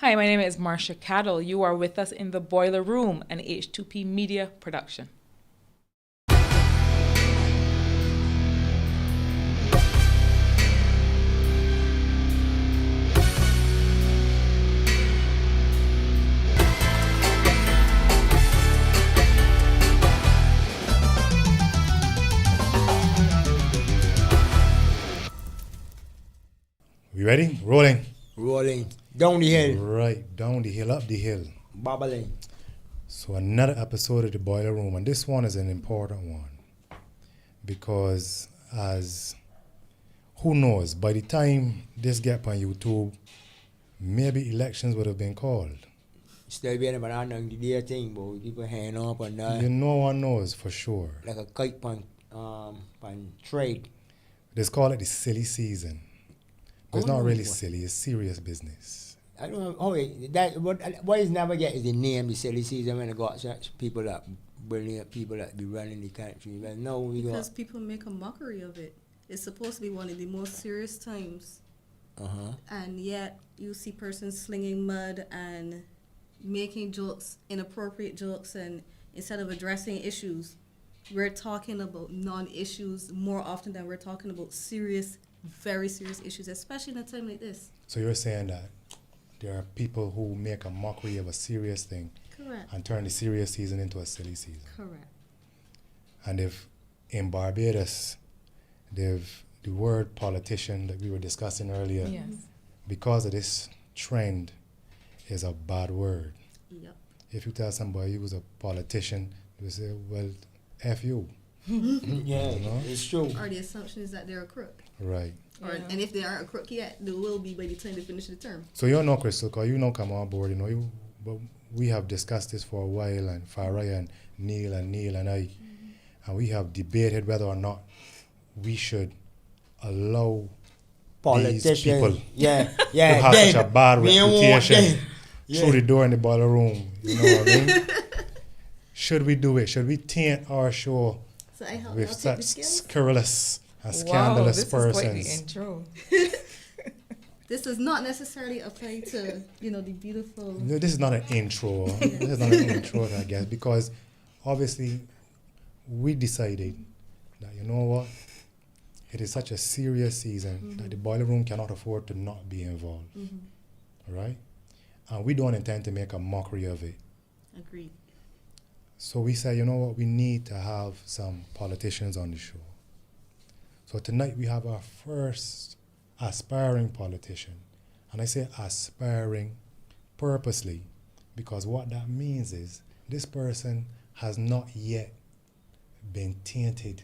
Hi, my name is Marsha Caddle. You are with us in the Boiler Room, an H2P media production. We ready? Rolling. Rolling. Down the hill. Right, down the hill, up the hill. Babbling. So another episode of the Boiler Room, and this one is an important one because who knows, by the time this get on YouTube, maybe elections would have been called. Still being about I know the day thing, but people hang up and No one knows for sure. like a kite pan trade. They call it the silly season. But it's Oh, not really what? silly, it's serious business. I don't know. Oh, that what is never get is the name the silly season when they got such people that brilliant people that be running the country. But no, we Because got people make a mockery of it. It's supposed to be one of the most serious times, and yet you see persons slinging mud and making jokes, inappropriate jokes, and instead of addressing issues, we're talking about non-issues more often than we're talking about serious, very serious issues, especially in a time like this. So you're saying that there are people who make a mockery of a serious thing Correct. and turn the serious season into a silly season. Correct. And if in Barbados, the word politician that we were discussing earlier, Yes. because of this trend, is a bad word. Yep. If you tell somebody who's a politician, they say, well, F you. yeah, You know? it's true. Or the assumption is that they're a crook. Right. Or, and if they aren't a crook yet, they will be by the time they finish the term. So you know, Krystle, because you know come on board, but we have discussed this for a while, and Farai and Neil and I, and we have debated whether or not we should allow these people Yeah, to yeah. have such a bad we don't want reputation them. Yeah. through the door in the boiler room. You know what I mean? Should we do it? Should we taint our show So I help with y'all take such the skills. scurrilous and Wow, scandalous this is quite the persons? intro. This does not necessarily apply to, the beautiful. No, this is not an intro. This is not an intro, I guess, because obviously we decided that, you know what, it is such a serious season that the boiler room cannot afford to not be involved, right? And we don't intend to make a mockery of it. Agreed. So we said, you know what, we need to have some politicians on the show. So tonight we have our first aspiring politician. And I say aspiring purposely because what that means is this person has not yet been tainted.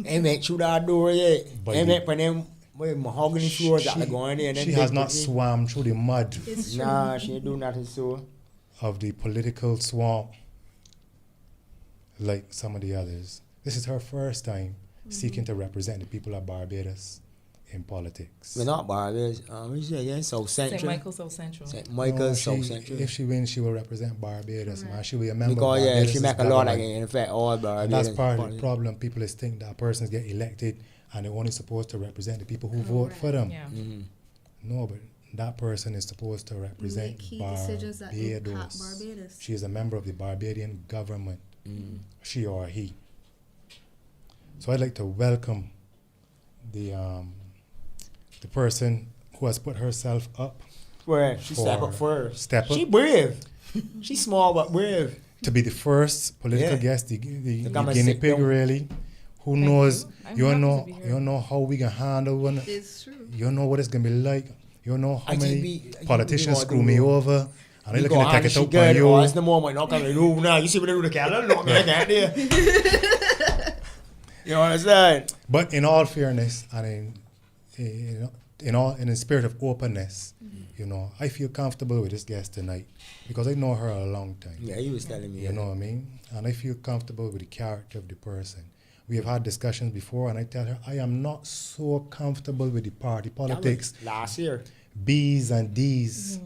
Ain't make through that door yet. But Ain't the- make for them mahogany floors that are going in. She has not swam through the mud It's true. Nah, she ain't do nothing so. of the political swamp like some of the others. This is her first time seeking to represent the people of Barbados in politics. We're not Barbados. We say again, South Central. St. Michael's South Central. St. No, Michael's, she- South Central. If she wins, she will represent Barbados, man. Correct. She'll be a member Because of yeah, Barbados. she make a lot of in fact all Barbados. And that's part of the problem. People is think that persons get elected and they're only supposed to represent the people who vote for them. Yeah. No, but that person is supposed to represent Make key decisions that impact Barbados. She is a member of the Barbadian government, she or he. So I'd like to welcome the person who has put herself up Where she For- step up first. step up. She brave. She small but brave. to be the first political Yeah. guest, the come and guinea sit pig down. really, who Thank knows, you. I'm you happy know, to be here. you know how we can handle one, It's true. you know what it's gonna be like, you know how I think many we politicians gonna screw do me it. over, and they're You looking go to take on, it she out on good. you. Oh, it's the moment. Not coming. No, now you see what they do to Canada. Look like that there. You understand? But in all fairness, and in the spirit of openness, you know, I feel comfortable with this guest tonight because I know her a long time. Yeah, he was telling me. You know what I mean? And I feel comfortable with the character of the person. We have had discussions before, and I tell her I am not so comfortable with the party That was politics, last year. B's and D's,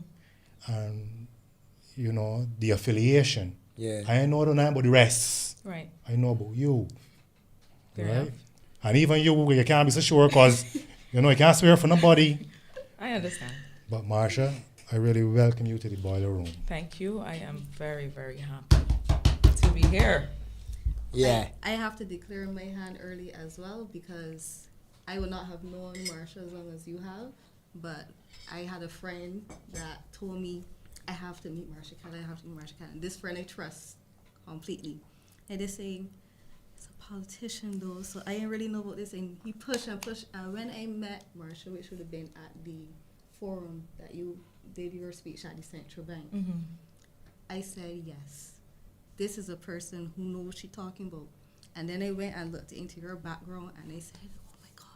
and you know the affiliation. Yeah. I know nothing about the rest. Right. I know about you, Fair right? enough. And even you can't be so sure because you know you can't swear for nobody. I understand. But Marsha, I really welcome you to the boiler room. Thank you. I am very, very happy to be here. Yeah. I have to declare my hand early as well because I would not have known Marsha as long as you have, but I had a friend that told me I have to meet Marsha Caddle, I have to meet Marsha Caddle. This friend I trust completely. And they say, it's a politician though, so I didn't really know about this. And he pushed and pushed. And when I met Marsha, which would have been at the forum that you did your speech at the Central Bank, I said, yes, this is a person who knows what she's talking about. And then I went and looked into her background and I said, oh my God,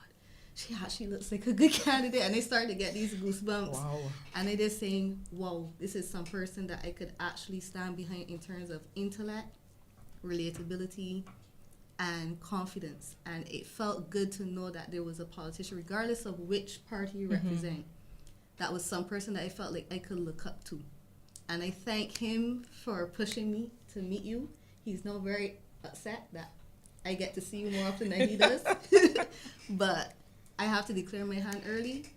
she actually looks like a good candidate. And I started to get these goosebumps. Wow. And I just saying, wow, this is some person that I could actually stand behind in terms of intellect, relatability, and confidence. And it felt good to know that there was a politician, regardless of which party you represent, that was some person that I felt like I could look up to. And I thank him for pushing me to meet you. He's now very upset that I get to see you more often than he does. But I have to declare my hand early.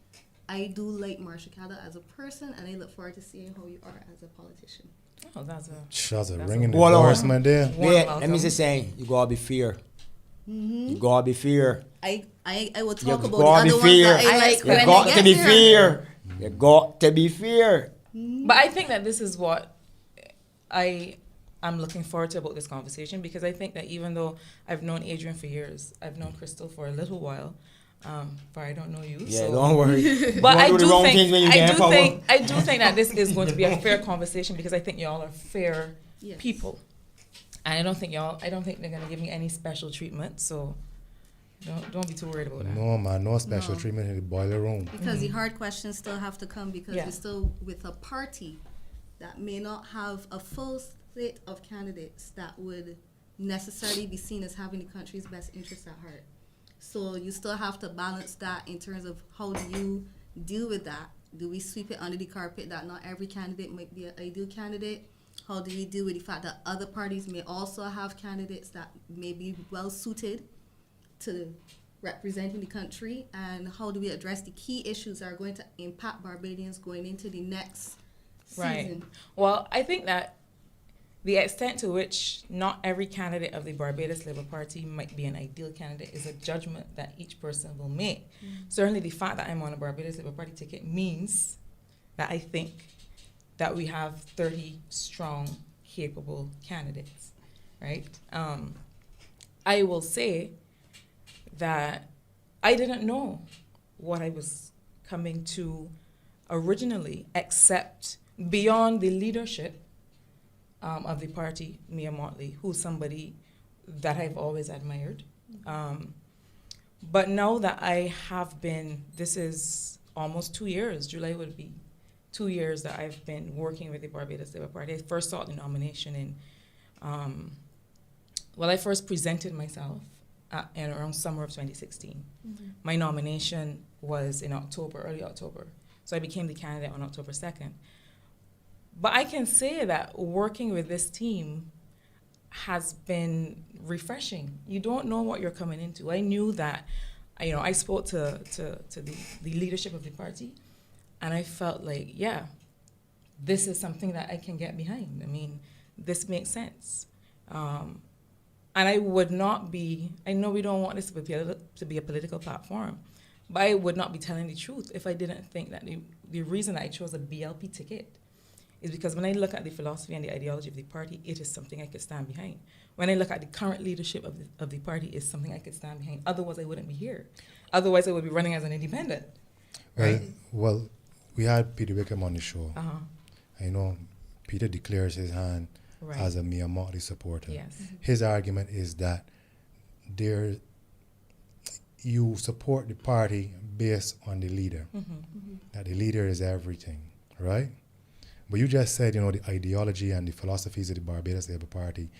I do like Marsha Caddle as a person, and I look forward to seeing how you are as a politician. Oh, that's That's a That's ringing a- Hold on. endorsement there. Warm Yeah, let welcome. me just say, you gotta be fair. You gotta be fair. I will You talk about the gotta other be ones fair. that I like You when I got get to be there. fair. You got to be fair. But I think that this is what I'm looking forward to about this conversation, because I think that even though I've known Adrian for years, I've known Krystle for a little while, but I don't know you. Yeah, so. don't worry. But Don't I do the do wrong think things when you get power. I do think that this is going to be a fair conversation, because I think y'all are fair Yes. people, and I don't think they're going to give me any special treatment. So don't be too worried about that. No, man, no special No. treatment in the boiler room. Because the hard questions still have to come, because Yeah. we're still with a party that may not have a full slate of candidates that would necessarily be seen as having the country's best interests at heart. So you still have to balance that in terms of how do you deal with that? Do we sweep it under the carpet that not every candidate might be an ideal candidate? How do we deal with the fact that other parties may also have candidates that may be well suited to representing the country? And how do we address the key issues that are going to impact Barbadians going into the next Right. season? Well, I think that the extent to which not every candidate of the Barbados Labour Party might be an ideal candidate is a judgment that each person will make. Certainly the fact that I'm on a Barbados Labour Party ticket means that I think that we have 30 strong, capable candidates, right? I will say that I didn't know what I was coming to originally, except beyond the leadership of the party, Mia Motley, who's somebody that I've always admired. But now that I have been, this is almost 2 years, July would be 2 years that I've been working with the Barbados Labour Party. I first sought the nomination in, I first presented myself in around summer of 2016. My nomination was in October, early October. So I became the candidate on October 2nd. But I can say that working with this team has been refreshing. You don't know what you're coming into. I knew that, I spoke to the leadership of the party, and I felt like, yeah, this is something that I can get behind. I mean, this makes sense. And I would not be, I know we don't want this to be a political platform, but I would not be telling the truth if I didn't think that the reason that I chose a BLP ticket is because when I look at the philosophy and the ideology of the party, it is something I could stand behind. When I look at the current leadership of the party, it's something I could stand behind. Otherwise, I wouldn't be here. Otherwise, I would be running as an independent. Well, we had Peter Wickham on the show. Uh-huh. I know Peter declares his hand Right. as a Mia Motley supporter. Yes. His argument is that you support the party based on the leader, that the leader is everything, right? But you just said, the ideology and the philosophies of the Barbados Labour Party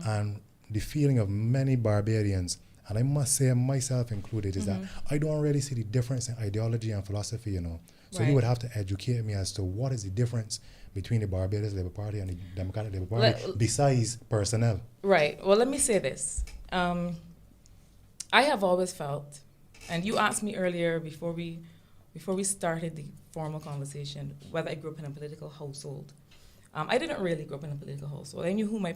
and the feeling of many Barbadians, and I must say myself included, is that I don't really see the difference in ideology and philosophy, So Right. you would have to educate me as to what is the difference between the Barbados Labour Party and the Democratic Labour Party besides personnel. Right. Well, let me say this. I have always felt, and you asked me earlier before we started the formal conversation, whether I grew up in a political household. I didn't really grow up in a political household. I knew who my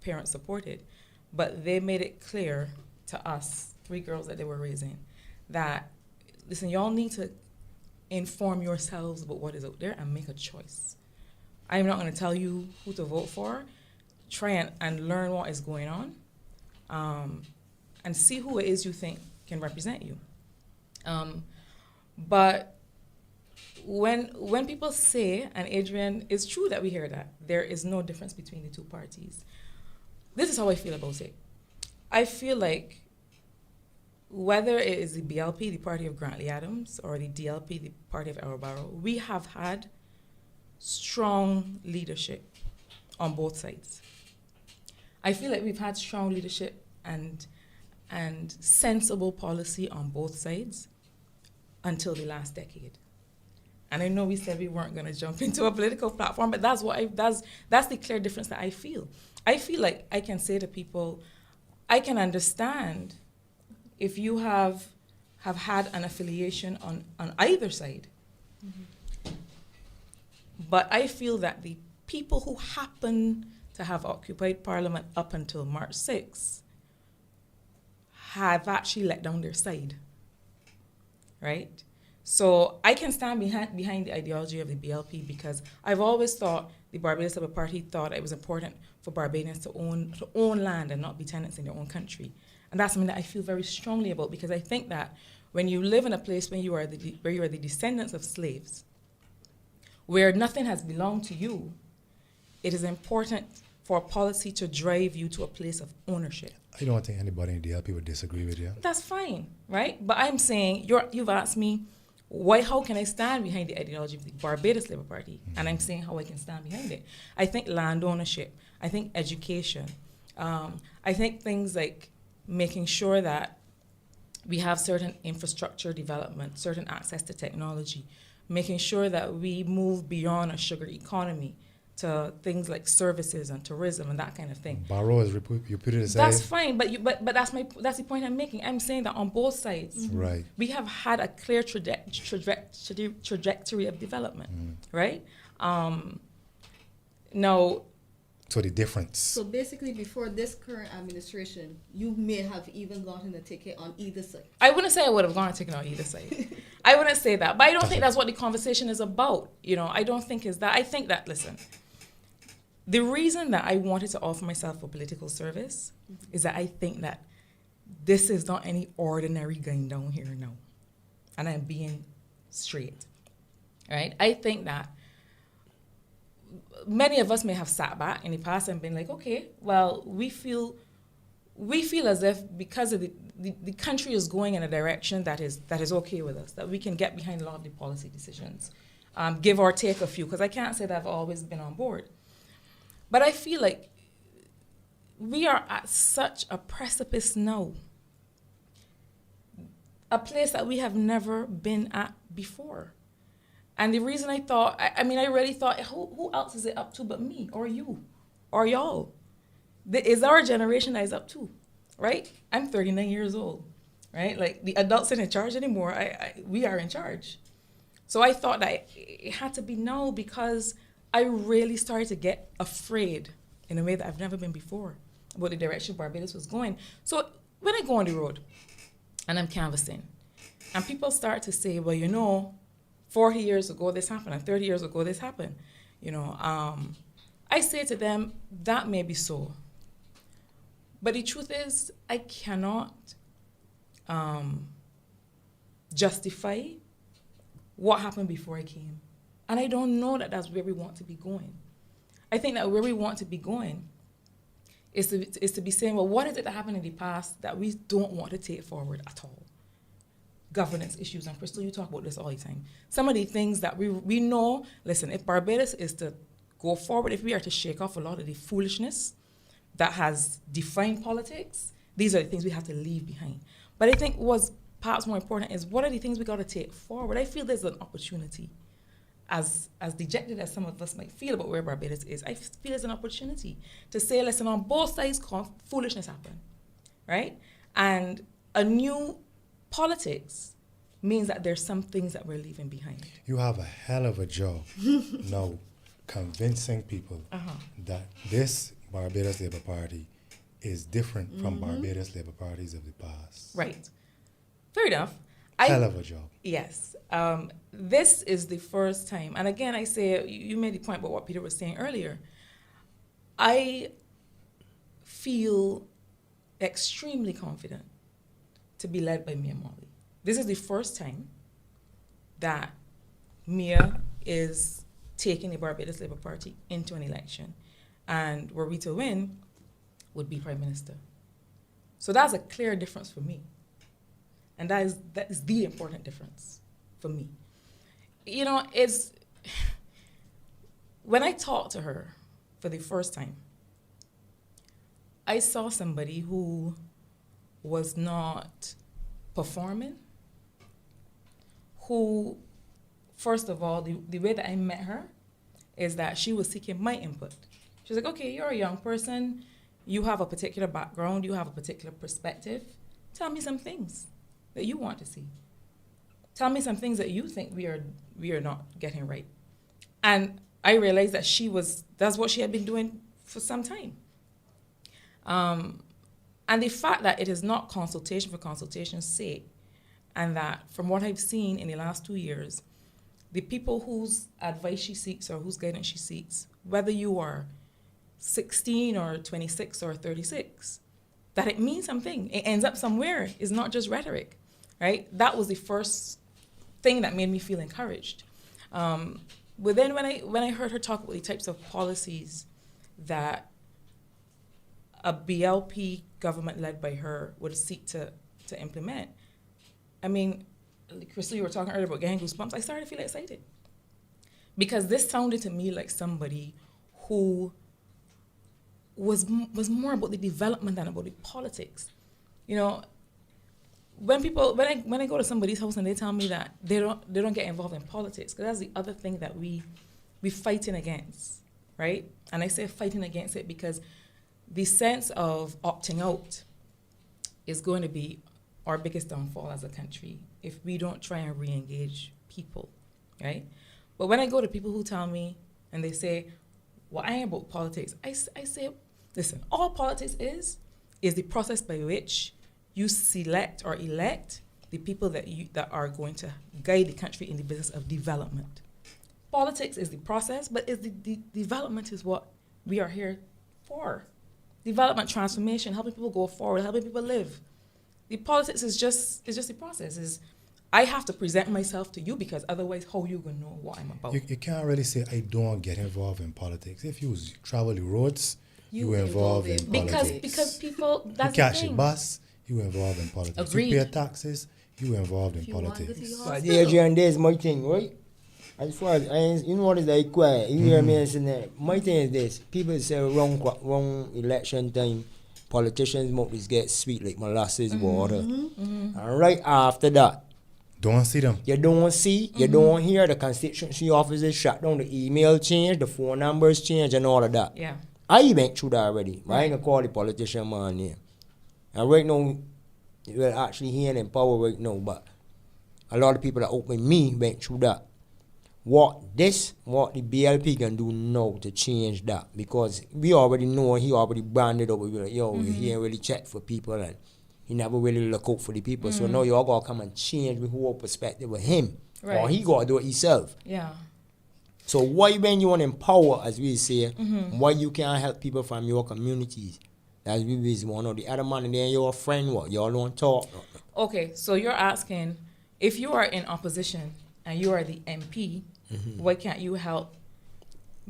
parents supported, but they made it clear to us, 3 girls that they were raising, that, listen, y'all need to inform yourselves about what is out there and make a choice. I'm not going to tell you who to vote for. Try and learn what is going on, and see who it is you think can represent you. But when people say, and Adrian, it's true that we hear that, there is no difference between the two parties. This is how I feel about it. I feel like whether it is the BLP, the party of Grantley Adams, or the DLP, the party of Errol Barrow, we have had strong leadership on both sides. I feel like we've had strong leadership and sensible policy on both sides until the last decade. And I know we said we weren't going to jump into a political platform, but that's the clear difference that I feel. I feel like I can say to people, I can understand if you have had an affiliation on either side. Mm-hmm. But I feel that the people who happen to have occupied Parliament up until March 6th have actually let down their side, right? So I can stand behind the ideology of the BLP because I've always thought the Barbados Labour Party thought it was important for Barbadians to own land and not be tenants in their own country. And that's something that I feel very strongly about, because I think that when you live in a place where you are the descendants of slaves, where nothing has belonged to you, it is important for policy to drive you to a place of ownership. I don't think anybody in the DLP would disagree with you. That's fine, right? But I'm saying, you've asked me, how can I stand behind the ideology of the Barbados Labour Party? Mm-hmm. And I'm saying how I can stand behind it. I think land ownership, I think education, I think things like making sure that we have certain infrastructure development, certain access to technology, making sure that we move beyond a sugar economy to things like services and tourism and that kind of thing. Barrow is you put it aside. That's fine, but that's the point I'm making. I'm saying that on both sides, mm-hmm. Right, we have had a clear trajectory of development, right? Now. So the difference. So basically, before this current administration, you may have even gotten a ticket on either side. I wouldn't say I would have gotten a ticket on either side. I wouldn't say that, but I don't think that's what the conversation is about. I don't think is that. I think that, listen, the reason that I wanted to offer myself for political service is that I think that this is not any ordinary going down here now. And I'm being straight, right? I think that many of us may have sat back in the past and been like, okay, well, we feel as if because of the country is going in a direction that is okay with us, that we can get behind a lot of the policy decisions, give or take a few, because I can't say that I've always been on board. But I feel like we are at such a precipice now, a place that we have never been at before. And the reason I thought, I really thought, who else is it up to but me or you or y'all? It's our generation that is up to, right? I'm 39 years old, right? Like, the adults aren't in charge anymore. We are in charge. So I thought that it had to be now, because I really started to get afraid in a way that I've never been before about the direction Barbados was going. So when I go on the road and I'm canvassing, and people start to say, well, 40 years ago this happened, and 30 years ago this happened, I say to them, that may be so. But the truth is, I cannot justify what happened before I came. And I don't know that that's where we want to be going. I think that where we want to be going is to be saying, well, what is it that happened in the past that we don't want to take forward at all? Governance issues, and Krystle, you talk about this all the time. Some of the things that we know, listen, if Barbados is to go forward, if we are to shake off a lot of the foolishness that has defined politics, these are the things we have to leave behind. But I think what's perhaps more important is, what are the things we got to take forward? I feel there's an opportunity. As dejected as some of us might feel about where Barbados is, I feel there's an opportunity to say, listen, on both sides, foolishness happened, right? And a new politics means that there's some things that we're leaving behind. You have a hell of a job now convincing people that this Barbados Labour Party is different from Barbados Labour parties of the past. Right. Fair enough. Hell of a job. Yes. This is the first time, and again, I say, you made the point about what Peter was saying earlier. I feel extremely confident to be led by Mia Morley. This is the first time that Mia is taking the Barbados Labour Party into an election, and were we to win, would be Prime Minister. So that's a clear difference for me. And that is the important difference for me. You know, it's when I talked to her for the first time, I saw somebody who was not performing, who, first of all, the way that I met her is that she was seeking my input. She was like, okay, you're a young person, you have a particular background, you have a particular perspective. Tell me some things that you want to see. Tell me some things that you think we are not getting right. And I realized that that's what she had been doing for some time. And the fact that it is not consultation for consultation's sake, and that from what I've seen in the last 2 years, the people whose advice she seeks or whose guidance she seeks, whether you are 16 or 26 or 36, that it means something. It ends up somewhere. It's not just rhetoric, right? That was the first thing that made me feel encouraged. But then when I heard her talk about the types of policies that a BLP government led by her would seek to implement, I mean, Krystle, you were talking earlier about getting goosebumps. I started to feel excited. Because this sounded to me like somebody who was more about the development than about the politics. You know, when I go to somebody's house and they tell me that they don't get involved in politics, because that's the other thing that we fighting against, right? And I say fighting against it because the sense of opting out is going to be our biggest downfall as a country if we don't try and re-engage people, right? But when I go to people who tell me and they say, well, I ain't about politics, I say, listen, all politics is the process by which you select or elect the people that are going to guide the country in the business of development. Politics is the process, but the development is what we are here for. Development, transformation, helping people go forward, helping people live. The politics is just the process. I have to present myself to you because otherwise how you gonna know what I'm about? You can't really say I don't get involved in politics. If you travel the roads, you involved in politics. Because people, that's you catch the a thing. bus, you involved in politics. Agreed. You pay taxes, you involved in If you want to go to politics. your But hospital. Adrian, there's my thing, right? As far as you know what is like quiet. You hear me saying that. My thing is this: people say wrong election time, politicians mouths get sweet like molasses water, and right after that, Don't see them. you don't see, you don't hear the constituency offices shut down, the email change, the phone numbers change, and all of that. Yeah. I went through that already. But I ain't gonna call the politician man here. And right now, well, actually he ain't in power right now, but a lot of people that open me went through that. What the BLP can do now to change that, because we already know he already branded up. We like, he ain't really check for people and he never really look out for the people. So now y'all gotta come and change the whole perspective of him. Right. Or he gotta do it himself. Yeah. So why when you want to empower, as we say, why you can't help people from your communities? That's we one or the other man and then your friend, what? Y'all don't talk. Okay, so you're asking, if you are in opposition and you are the MP, why can't you help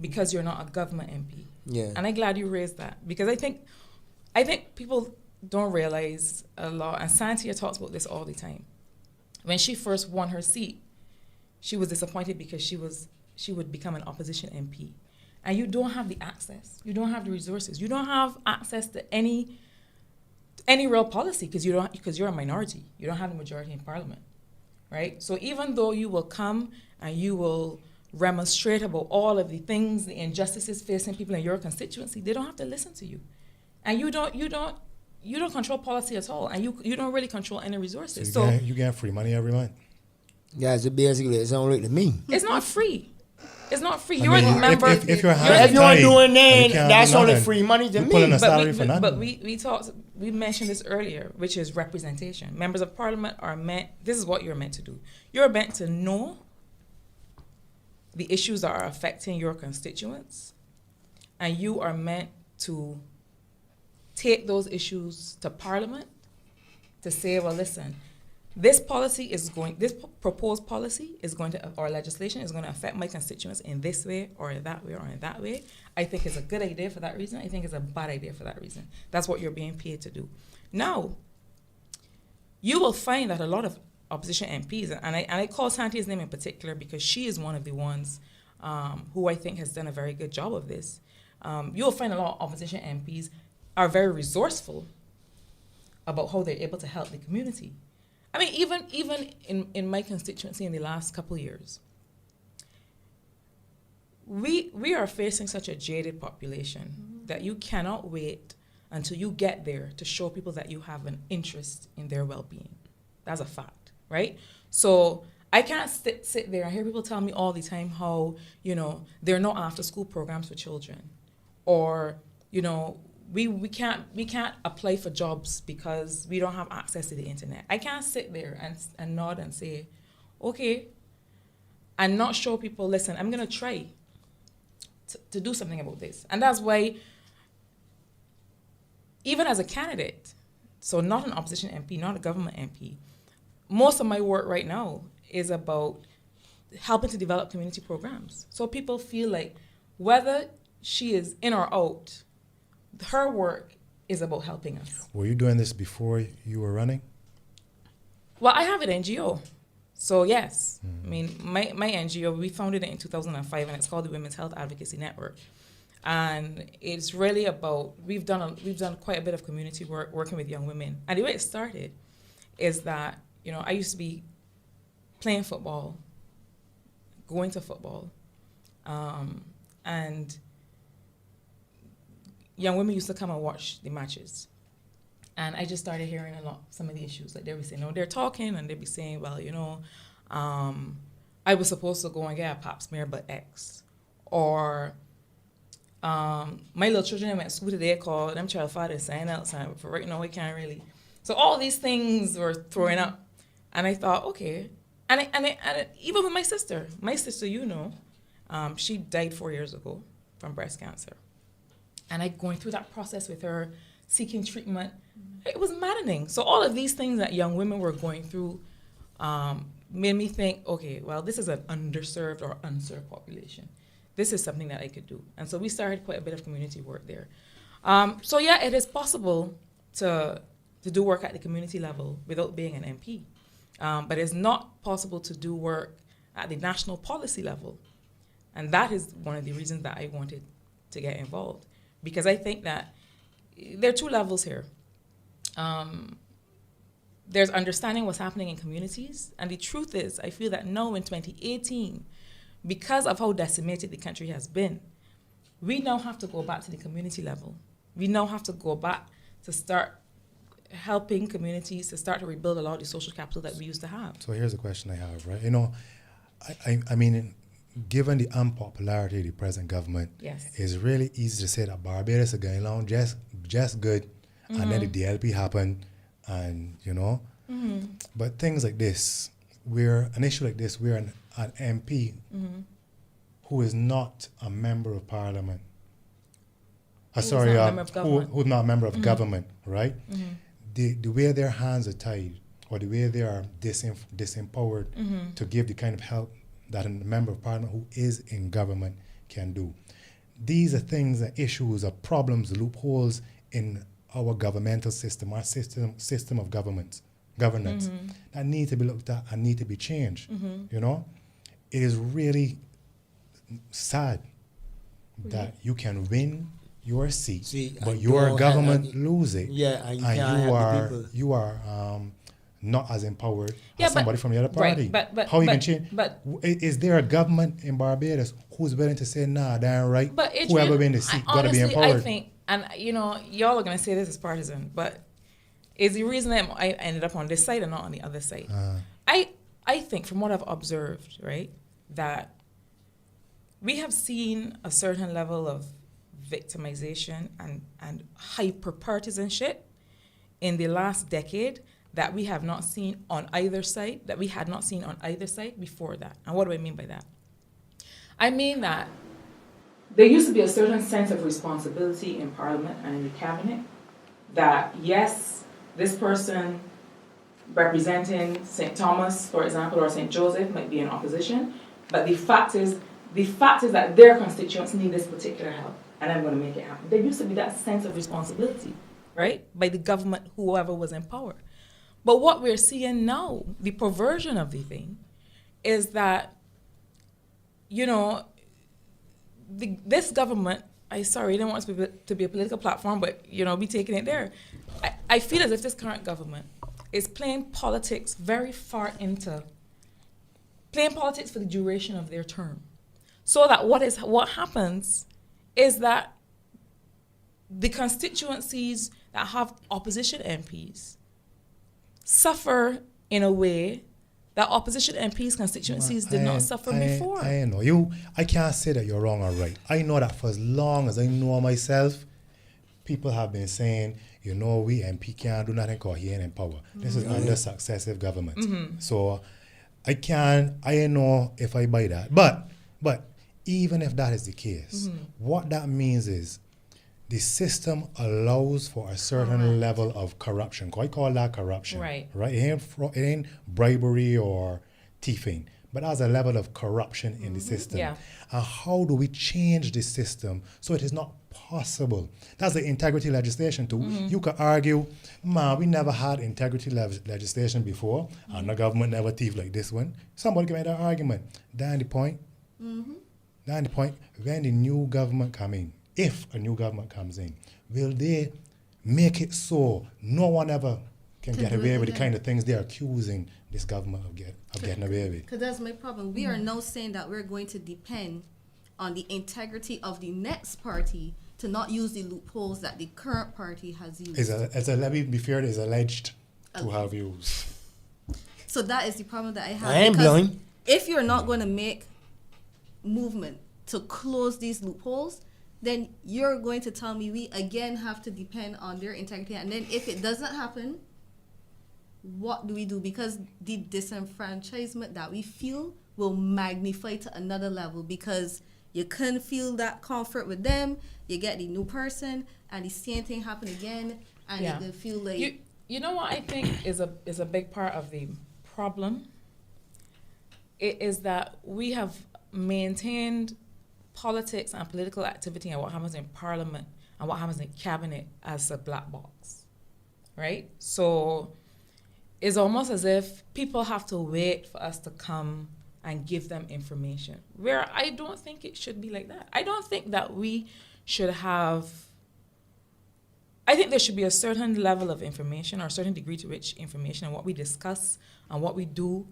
because you're not a government MP? Yeah. And I'm glad you raised that, because I think people don't realize a lot, and Santia talks about this all the time. When she first won her seat, she was disappointed because she would become an opposition MP. And you don't have the access, you don't have the resources, you don't have access to any real policy because you're a minority. You don't have the majority in parliament, right? So even though you will come and you will remonstrate about all of the things, the injustices facing people in your constituency, they don't have to listen to you. And you don't control policy at all, and you don't really control any resources. So you get free money every month. Yeah, so basically it's only to me. It's not free. It's not free. I You're mean, a member. if you're If you are doing that, and you can't that's do only nothing, free money to you're pulling me. a salary for nothing. But we mentioned this earlier, which is representation. Members of parliament are meant, this is what you're meant to do. You're meant to know the issues that are affecting your constituents, and you are meant to take those issues to parliament to say, well, listen, this proposed policy is going to, or legislation is going to affect my constituents in this way or in that way or in that way. I think it's a good idea for that reason. I think it's a bad idea for that reason. That's what you're being paid to do. Now, you will find that a lot of opposition MPs, and I call Santia's name in particular because she is one of the ones who I think has done a very good job of this. You'll find a lot of opposition MPs are very resourceful about how they're able to help the community. I mean, even in my constituency in the last couple of years, we are facing such a jaded population that you cannot wait until you get there to show people that you have an interest in their well-being. That's a fact, right? So I can't sit there and hear people tell me all the time how, there are no after-school programs for children, or, we can't apply for jobs because we don't have access to the internet. I can't sit there and nod and say, okay, and not show people, listen, I'm going to try to do something about this. And that's why, even as a candidate, so not an opposition MP, not a government MP, most of my work right now is about helping to develop community programs. So people feel like whether she is in or out, her work is about helping us. Were you doing this before you were running? Well, I have an NGO. So yes, I mean, my NGO, we founded it in 2005 and it's called the Women's Health Advocacy Network. And it's really about, we've done quite a bit of community work working with young women. And the way it started is that, I used to be playing football, going to football, and young women used to come and watch the matches. And I just started hearing some of the issues. Like they would say, they're talking and they'd be saying, well, I was supposed to go and get a pap smear, but X. Or my little children went to school today called them child father sign out, but for right now, we can't really. So all these things were throwing up. And I thought, okay. And even with my sister, she died 4 years ago from breast cancer. And I going through that process with her, seeking treatment. It was maddening. So all of these things that young women were going through made me think, okay, well, this is an underserved or unserved population. This is something that I could do. And so we started quite a bit of community work there. So yeah, it is possible to do work at the community level without being an MP. But it's not possible to do work at the national policy level. And that is one of the reasons that I wanted to get involved. Because I think that there are two levels here. There's understanding what's happening in communities. And the truth is, I feel that now in 2018, because of how decimated the country has been, we now have to go back to the community level. We now have to go back to start helping communities to start to rebuild a lot of the social capital that we used to have. So here's a question I have, right? I mean, given the unpopularity of the present government, Yes. it's really easy to say that Barbados is going along just good, and then the DLP happened, and But things like this, an issue like this, we're an MP who is not a member of parliament. Who's not a member of government, right? The way their hands are tied, or the way they are disempowered to give the kind of help that a member of parliament who is in government can do. These are things, issues, problems, loopholes in our governmental system, our system of governance that need to be looked at and need to be changed. It is really sad that you can win your seat, but your government lose it. Yeah, and you are not as empowered as somebody from the other party. Right, but how you can change? But is there a government in Barbados who's willing to say, nah, damn right, whoever win the seat got to be empowered? I think, and y'all are gonna say this is partisan, but is the reason that I ended up on this side and not on the other side. I think from what I've observed, right, that we have seen a certain level of victimization and hyper-partisanship in the last decade that we have not seen on either side, that we had not seen on either side before that. And what do I mean by that? I mean that there used to be a certain sense of responsibility in Parliament and in the Cabinet that, yes, this person representing St. Thomas, for example, or St. Joseph might be in opposition, but the fact is that their constituents need this particular help, and I'm going to make it happen. There used to be that sense of responsibility, right, by the government, whoever was in power. But what we're seeing now, the perversion of the thing, is that, this government, I don't want it to be a political platform, but, be taking it there. I feel as if this current government is playing politics very far into, playing politics for the duration of their term. So that what happens is that the constituencies that have opposition MPs suffer in a way that opposition MPs' constituencies did not suffer before. I know. I can't say that you're wrong or right. I know that for as long as I know myself, people have been saying, we MP can't do nothing because he ain't in power. This is under successive government. So I know if I buy that. But even if that is the case, what that means is the system allows for a certain level of corruption. I call that corruption. Right? It ain't bribery or thieving, but there's a level of corruption in the system. Yeah. And how do we change the system so it is not possible? That's the integrity legislation too. You could argue, we never had integrity legislation before, and the government never thieved like this one. Somebody can make that argument. Then the point, when the new government come in, if a new government comes in, will they make it so no one ever can get away with the kind of things they're accusing this government of getting away with? Because that's my problem. We are now saying that we're going to depend on the integrity of the next party to not use the loopholes that the current party has used. Let me be fair, is alleged to have used. So that is the problem that I have. I ain't blowing. If you're not going to make movement to close these loopholes, then you're going to tell me we again have to depend on their integrity. And then if it doesn't happen, what do we do? Because the disenfranchisement that we feel will magnify to another level, because you couldn't feel that comfort with them. You get the new person, and the same thing happen again, and you can feel like... You know what I think is a big part of the problem? It is that we have maintained politics and political activity and what happens in Parliament and what happens in Cabinet as a black box, right? So it's almost as if people have to wait for us to come and give them information, where I don't think it should be like that. I don't think that we should have... I think there should be a certain level of information or a certain degree to which information and what we discuss and what we do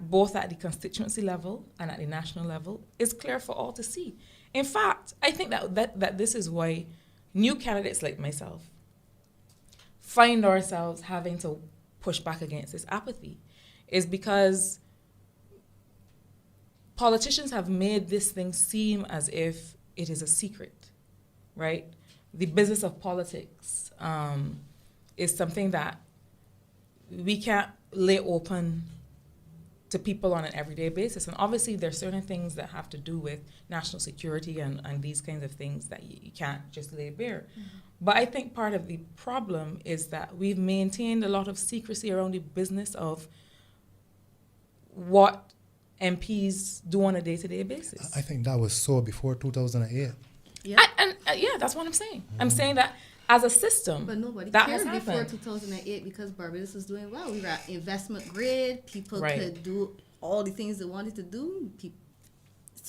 both at the constituency level and at the national level is clear for all to see. In fact, I think that this is why new candidates like myself find ourselves having to push back against this apathy, is because politicians have made this thing seem as if it is a secret, right? The business of politics is something that we can't lay open to people on an everyday basis. And obviously there's certain things that have to do with national security and these kinds of things that you can't just lay bare. But I think part of the problem is that we've maintained a lot of secrecy around the business of what MPs do on a day-to-day basis. I think that was so before 2008. Yeah. Yeah, that's what I'm saying. I'm saying that as a system, but nobody that cared has before happened. 2008 because Barbados was doing well. We were at investment grade. People could do all the things they wanted to do.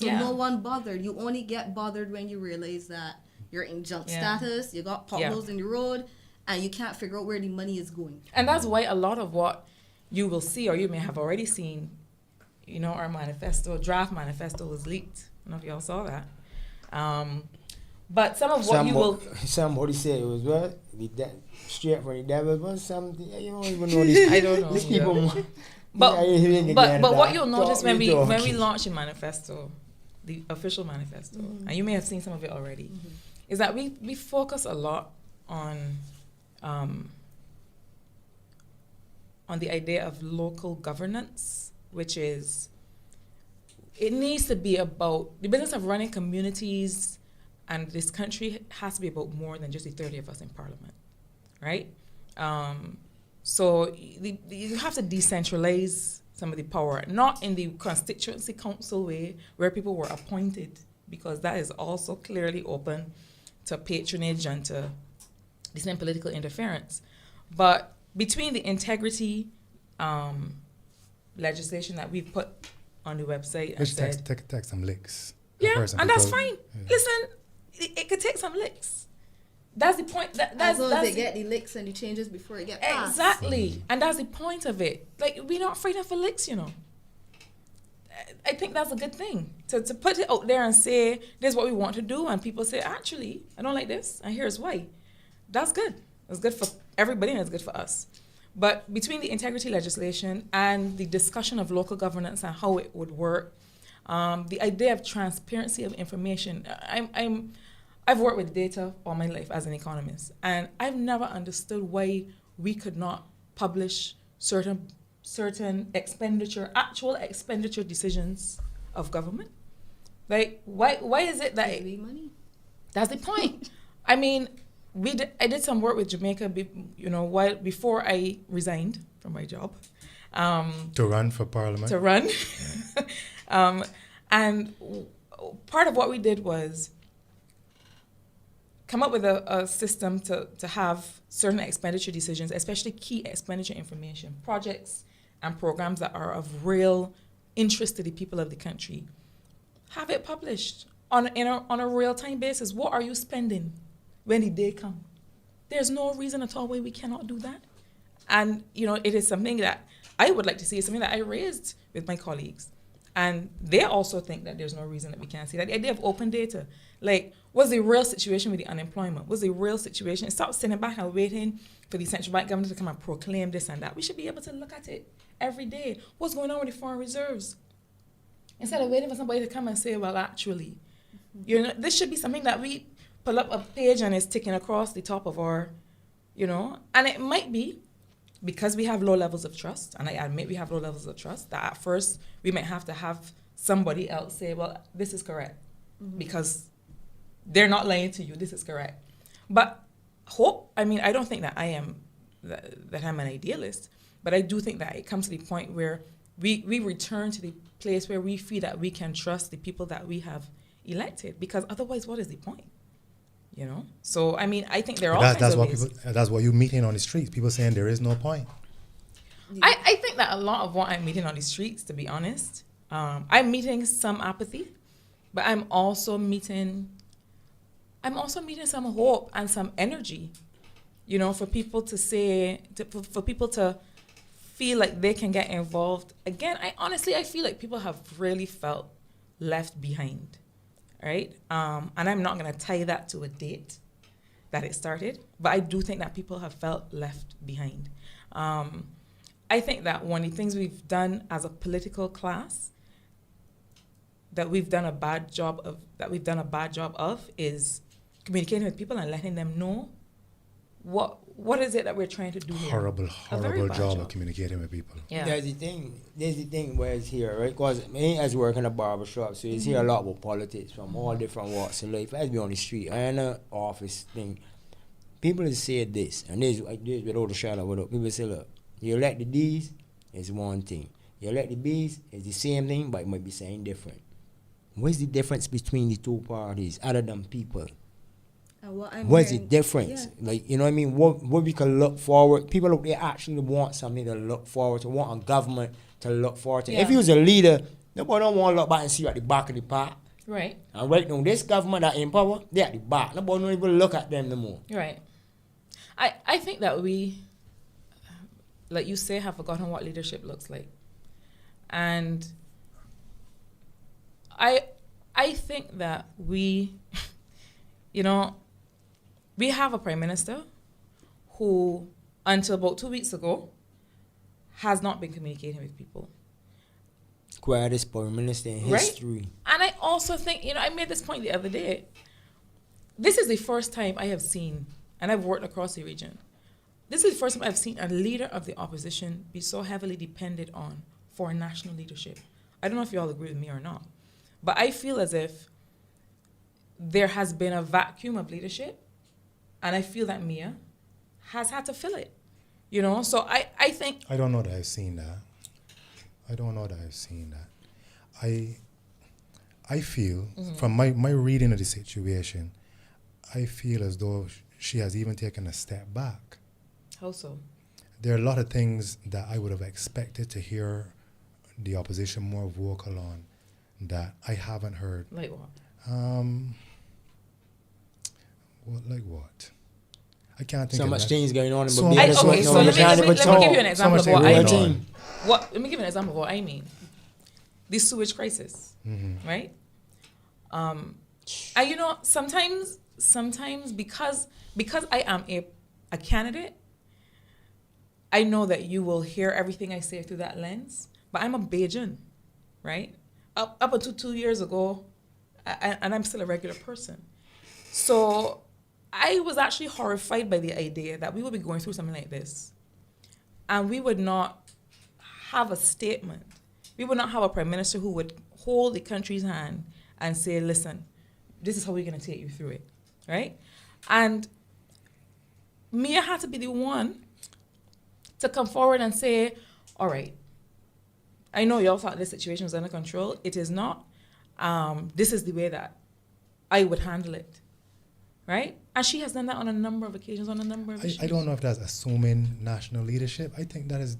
No one bothered. You only get bothered when you realize that you're in junk status, you got potholes in the road, and you can't figure out where the money is going. And that's why a lot of what you will see, or you may have already seen, our draft manifesto was leaked. I don't know if y'all saw that. But some of what you will... Somebody said it was what? Straight from the devil was something. You don't even know this. I don't know. These people... But what you'll notice when we launch a manifesto, the official manifesto, and you may have seen some of it already, is that we focus a lot on the idea of local governance, which is, it needs to be about the business of running communities, and this country has to be about more than just the 30 of us in parliament, right? So you have to decentralize some of the power, not in the constituency council way where people were appointed, because that is also clearly open to patronage and to decent political interference. But between the integrity legislation that we've put on the website, which take some licks. Yeah, and that's fine. Yeah. Listen, it could take some licks. That's the point. As long as they get the licks and the changes before it gets passed. Exactly. And that's the point of it. Like, we're not afraid of licks, you know. I think that's a good thing. To put it out there and say, this is what we want to do, and people say, actually, I don't like this, and here's why. That's good. It's good for everybody, and it's good for us. But between the integrity legislation and the discussion of local governance and how it would work, the idea of transparency of information, I've worked with data all my life as an economist, and I've never understood why we could not publish certain actual expenditure decisions of government. Like, why is it that money? That's the point. I mean, I did some work with Jamaica, before I resigned from my job. To run for parliament. And part of what we did was come up with a system to have certain expenditure decisions, especially key expenditure information, projects and programs that are of real interest to the people of the country. Have it published on a real-time basis. What are you spending when the day comes? There's no reason at all why we cannot do that. And, it is something that I would like to see. It's something that I raised with my colleagues. And they also think that there's no reason that we can't see that. The idea of open data. Like, what's the real situation with the unemployment? What's the real situation? Stop sitting back and waiting for the central bank government to come and proclaim this and that. We should be able to look at it every day. What's going on with the foreign reserves? Instead of waiting for somebody to come and say, well, actually, this should be something that we pull up a page and it's ticking across the top of our, and it might be because we have low levels of trust, and I admit we have low levels of trust, that at first we might have to have somebody else say, well, this is correct, because they're not lying to you, this is correct. But I don't think that I'm an idealist, but I do think that it comes to the point where we return to the place where we feel that we can trust the people that we have elected, because otherwise, what is the point? So I think there are all kinds of ways. That's what you're meeting on the streets. People saying there is no point. I think that a lot of what I'm meeting on the streets, to be honest, I'm meeting some apathy, but I'm also meeting some hope and some energy, for people to say, for people to feel like they can get involved. Again, I feel like people have really felt left behind. Right? And I'm not going to tie that to a date that it started, but I do think that people have felt left behind. I think that one of the things we've done as a political class that we've done a bad job of is communicating with people and letting them know what is it that we're trying to do here. Horrible job of communicating with people. Yeah. There's the thing where it's here, right? Because me, as work in a barber shop, so you see a lot about politics from all different walks of life. As be on the street, I in an office thing, people say this, and this without a shadow of a doubt. People say, look, you elect the D's, it's one thing. You elect the B's, it's the same thing, but it might be saying different. What's the difference between the two parties, other than people? What's the difference? Yeah. Like, you know what I mean? What we can look forward. People out there actually want something to look forward to, want a government to look forward to. Yeah. If you was a leader, nobody don't want to look back and see you at the back of the park. Right. And right now, this government that in power, they're at the back. Nobody don't even look at them no more. Right. I think that we, like you say, have forgotten what leadership looks like. And I think that we... you know, we have a prime minister who, until about 2 weeks ago, has not been communicating with people. Quietest prime minister in history. And I also think, you know, I made this point the other day. This is the first time I have seen, and I've worked across the region, this is the first time I've seen a leader of the opposition be so heavily depended on for national leadership. I don't know if you all agree with me or not, but I feel as if there has been a vacuum of leadership, and I feel that Mia has had to fill it. You know, so I think... I don't know that I've seen that. I feel, from my reading of the situation, I feel as though she has even taken a step back. How so? There are a lot of things that I would have expected to hear the opposition more vocal on that I haven't heard. Like what? Like what? I can't think So of much that. things going on in So Barbados. much- Okay, no, so no, let me give you an example of So what much I going mean. on. Let me give you an example of what I mean. The sewage crisis, right? And you know, sometimes because I am a candidate, I know that you will hear everything I say through that lens. But I'm a Bajan, right? Up until 2 years ago, and I'm still a regular person. So I was actually horrified by the idea that we would be going through something like this, and we would not have a statement. We would not have a prime minister who would hold the country's hand and say, listen, this is how we're going to take you through it, right? And Mia had to be the one to come forward and say, all right, I know y'all thought this situation was under control. It is not. This is the way that I would handle it, right? And she has done that on a number of occasions, on a number of issues. I don't know if that's assuming national leadership. I think that is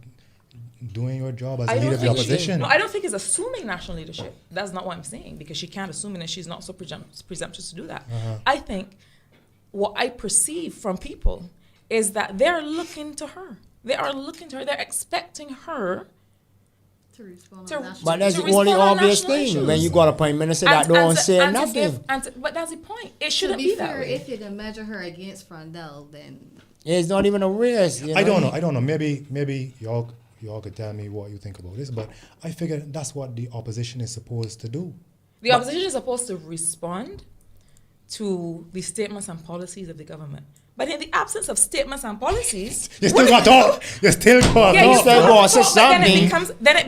doing your job as I a leader don't of the think opposition. I don't think it's assuming national leadership. That's not what I'm saying, because she can't assume it and she's not so presumptuous to do that. I think what I perceive from people is that they're looking to her. They are looking to her. They're expecting her To respond To- on national But that's To the only respond on obvious national thing issues. when you got a prime minister that don't say nothing. But that's the point. It To shouldn't be be that fair, way. if you can measure her against Frondel, then It's not even a race. You know? I don't know. Maybe y'all could tell me what you think about this, but I figure that's what the opposition is supposed to do. The opposition is supposed to respond to the statements and policies of the government. But in the absence of statements and policies, You still got talk. You still got you talk. still talk, gotta say but then it something. then it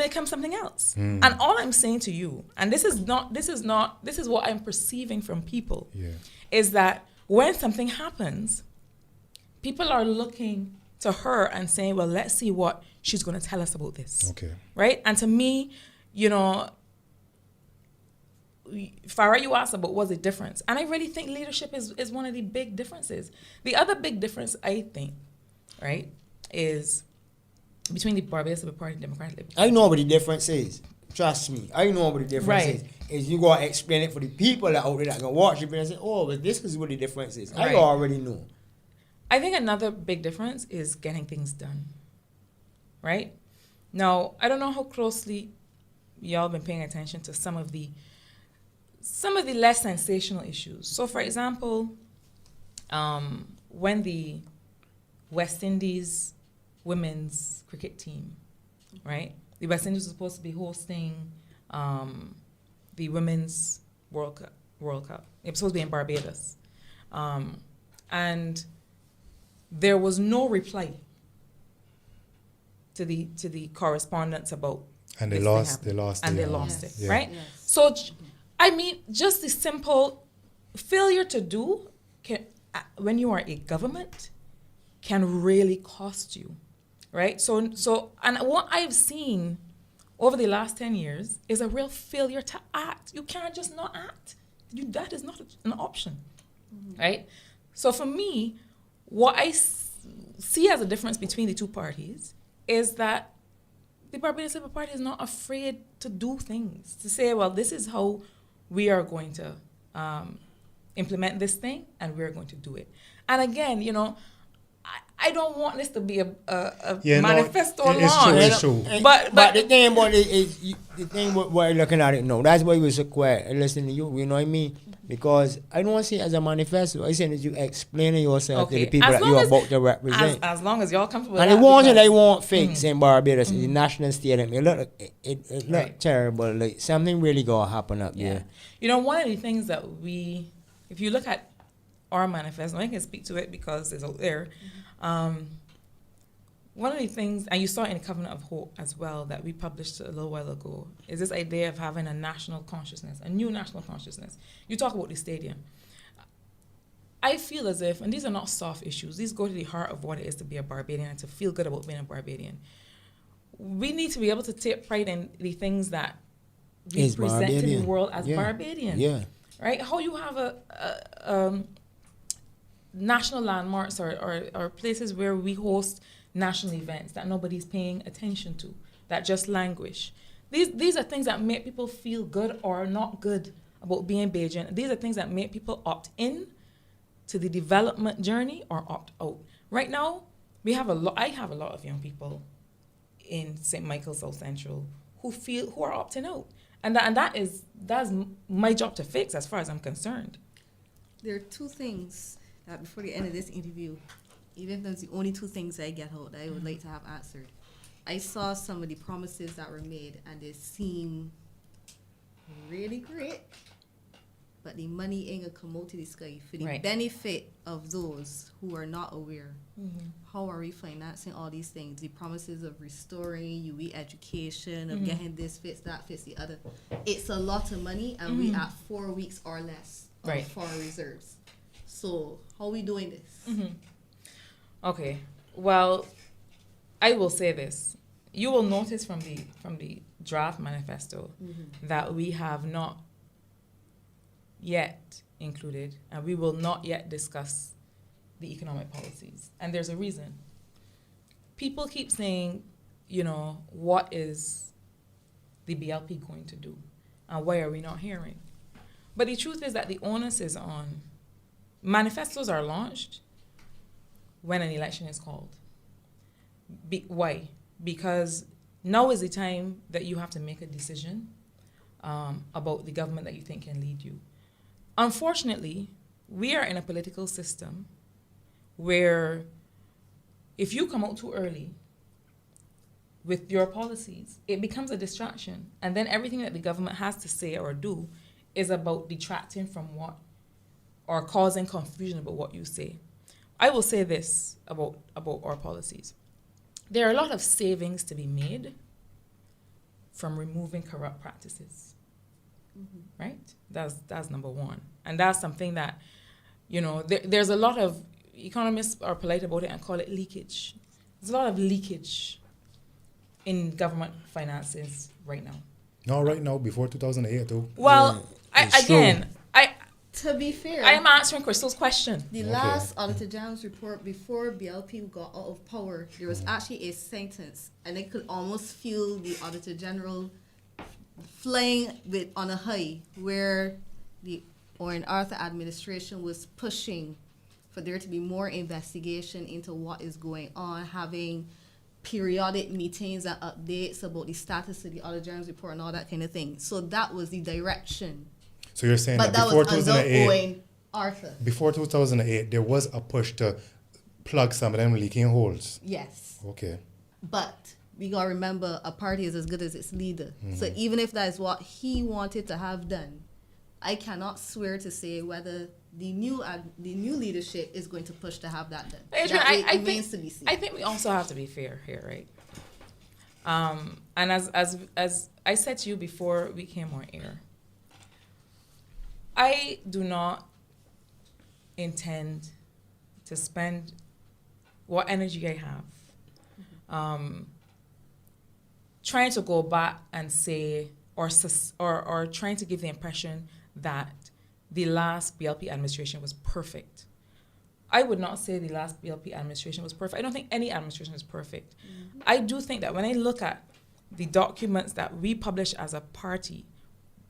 becomes something else. And all I'm saying to you, and this is what I'm perceiving from people, Yeah. is that when something happens, people are looking to her and saying, well, let's see what she's going to tell us about this. Okay. Right? And to me, you know, Farah, you asked about what's the difference. And I really think leadership is one of the big differences. The other big difference, I think, right, is between the Barbados Labour Party and Democratic Labour Party. I know what the difference is. Trust me. I know what the difference Right. is you gotta explain it for the people that out there that can watch it and say, oh, but this is what the difference is. I Right. already know. I think another big difference is getting things done, right? Now, I don't know how closely y'all been paying attention to some of the less sensational issues. So, for example, when the West Indies women's cricket team, right? The West Indies was supposed to be hosting the Women's World Cup. It was supposed to be in Barbados. And there was no reply to the correspondence about And this they thing lost. happening. They lost. And the, they lost it, yeah. right? Yes. So, I mean, just the simple failure to do when you are a government can really cost you, right? So, and what I've seen over the last 10 years is a real failure to act. You can't just not act. That is not an option, right? So for me, what I see as a difference between the two parties is that the Barbados Labour Party is not afraid to do things, to say, well, this is how we are going to implement this thing, and we're going to do it. And again, you know, I don't want this to be a manifesto launch. It's true. But the thing about it is, the thing what we're looking at it now, that's why we so quiet and listening to you, you know what I mean? Because I don't see it as a manifesto. I say that you explaining yourself to Okay. the people As that long you're as- about to represent. As long as y'all comfortable And with the that, ones that because- they want fix in Barbados in the National Stadium, it look Right. look terrible. Like something really gonna happen up Yeah. there. You know, one of the things that if you look at our manifesto, I can speak to it because it's out there. One of the things, and you saw it in the Covenant of Hope as well, that we published a little while ago, is this idea of having a national consciousness, a new national consciousness. You talk about the stadium. I feel as if, and these are not soft issues, these go to the heart of what it is to be a Barbadian and to feel good about being a Barbadian. We need to be able to take pride in the things that we Is present to the Barbadian. world as Yeah. Barbadian. Yeah. Right? How you have a national landmarks or places where we host national events that nobody's paying attention to, that just languish. These are things that make people feel good or not good about being Bajan. These are things that make people opt in to the development journey or opt out. Right now, I have a lot of young people in St. Michael's South Central who are opting out. And that's my job to fix as far as I'm concerned. There are two things that before the end of this interview, even if that's the only two things I get out that I would like to have answered. I saw some of the promises that were made and they seem really great, but the money ain't gonna come out to the sky for the Right. benefit of those who are not aware. Mm-hmm. How are we financing all these things? The promises of restoring UE education, of getting this fits, that fits the other. It's a lot of money and we at 4 weeks or less of Right. foreign reserves. So how are we doing this? Okay. Well, I will say this. You will notice from the draft manifesto that we have not yet included and we will not yet discuss the economic policies. And there's a reason. People keep saying, what is the BLP going to do? And why are we not hearing? But the truth is that the onus is on. Manifestos are launched when an election is called. Why? Because now is the time that you have to make a decision about the government that you think can lead you. Unfortunately, we are in a political system where if you come out too early with your policies, it becomes a distraction. And then everything that the government has to say or do is about detracting from what or causing confusion about what you say. I will say this about our policies. There are a lot of savings to be made from removing corrupt practices, right? That's number one. And that's something that, there's a lot of, economists are polite about it and call it leakage. There's a lot of leakage in government finances right now. No, right now, before 2008, though. Well, it's To be fair, I am answering Krystle's question. the Okay. last Auditor General's report before BLP got out of power, there was actually a sentence, and I could almost feel the Auditor General flying on a high, where the Owen Arthur administration was pushing for there to be more investigation into what is going on, having periodic meetings and updates about the status of the Auditor General's report and all that kind of thing. So that was the direction. So you're saying But that that before was under 2008, Owen Arthur. before 2008, there was a push to plug some of them leaking holes. Yes. Okay. But we gotta remember, a party is as good as its leader. So even if that is what he wanted to have done, I cannot swear to say whether the new leadership is going to push to have that done. Adrian, That I remains think to be seen. I think we also have to be fair here, right? And as I said to you before we came on air, I do not intend to spend what energy I have trying to go back and say or trying to give the impression that the last BLP administration was perfect. I would not say the last BLP administration was perfect. I don't think any administration is perfect. I do think that when I look at the documents that we publish as a party,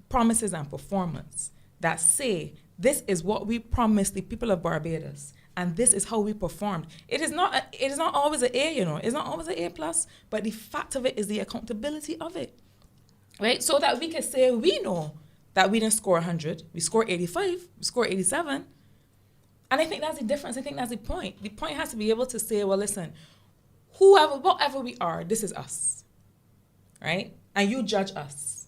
promises and performance, that say this is what we promised the people of Barbados and this is how we performed. It is not always an A, It's not always an A+, but the fact of it is the accountability of it. Right? So that we can say we know that we didn't score 100. We scored 85. We scored 87. And I think that's the difference. I think that's the point. The point has to be able to say, well, listen, whatever we are, this is us, right? And you judge us.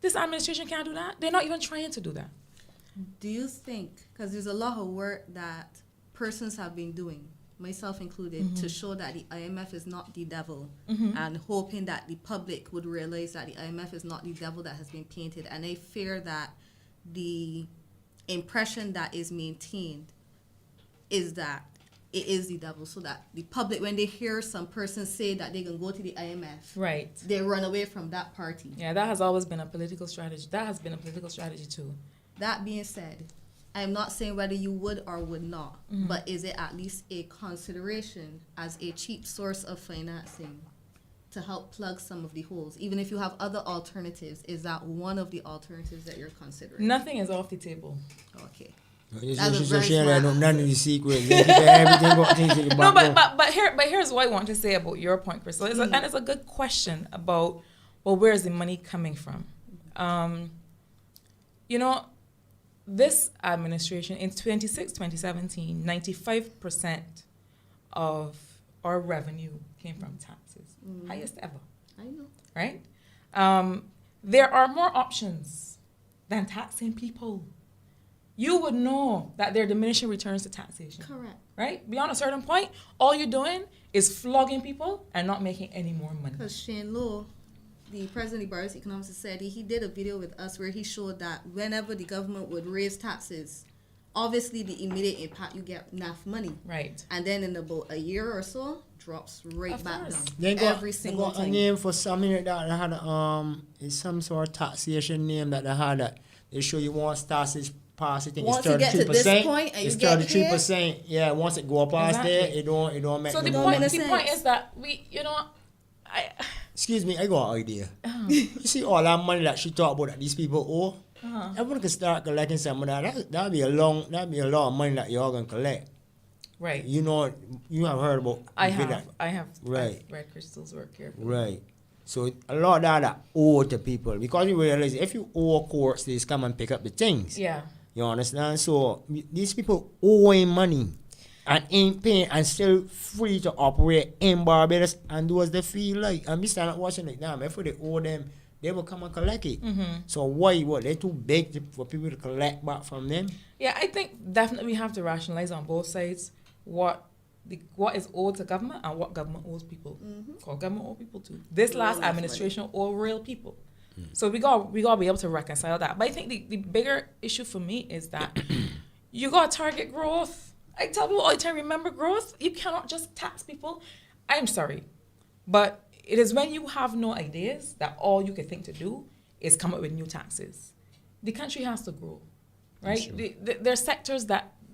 This administration can't do that. They're not even trying to do that. Do you think, because there's a lot of work that persons have been doing, myself included, to show that the IMF is not the devil, and hoping that the public would realize that the IMF is not the devil that has been painted. And I fear that the impression that is maintained is that it is the devil, so that the public, when they hear some person say that they can go to the IMF, right, they run away from that party. Yeah, that has always been a political strategy. That has been a political strategy too. That being said, I'm not saying whether you would or would not, but is it at least a consideration as a cheap source of financing to help plug some of the holes? Even if you have other alternatives, is that one of the alternatives that you're considering? Nothing is off the table. Okay. None of the secrets. Everything got things in the back. No, but here's what I want to say about your point, Krystle. And it's a good question about, well, where is the money coming from? This administration, in 2017, 95% of our revenue came from taxes. Highest ever. I know. Right? There are more options than taxing people. You would know that there are diminishing returns to taxation. Correct. Right? Beyond a certain point, all you're doing is flogging people and not making any more money. Because Shane Lowe, the president of the Barbados Economic Society, he did a video with us where he showed that whenever the government would raise taxes, obviously the immediate impact, you get enough money. Right. And then in about a year or so, drops right Of back course. down. They Every single got a time. name for something like that. They had it's some sort of taxation name that they had that they show you once taxes pass. I think Once it's 33%. you get to this point and it's you get 33%. Yeah, once it go past there, Exactly. it don't make So no the money. point is that Excuse me, I got an idea. You see all that money that she talked about that these people owe? Everyone can start collecting some of that. That'd be a lot of money that y'all gonna collect. right. You know, you have heard about I that. have Right. I've read Krystle's work carefully. Right. So a lot of that owe to people because you realize if you owe courts, they just come and pick up the things. Yeah. You understand? So these people owing money and ain't paying and still free to operate in Barbados and do as they feel like. And we stand up watching like, damn, if they owe them, they will come and collect it. So why? What? They're too big for people to collect back from them? Yeah, I think definitely we have to rationalize on both sides what is owed to government and what government owes people. Because government owe people too. This last administration owe real people. So we got to be able to reconcile that. But I think the bigger issue for me is that you got to target growth. I tell people all the time, remember growth. You cannot just tax people. I'm sorry, but it is when you have no ideas that all you can think to do is come up with new taxes. The country has to grow, right? Sure. There are sectors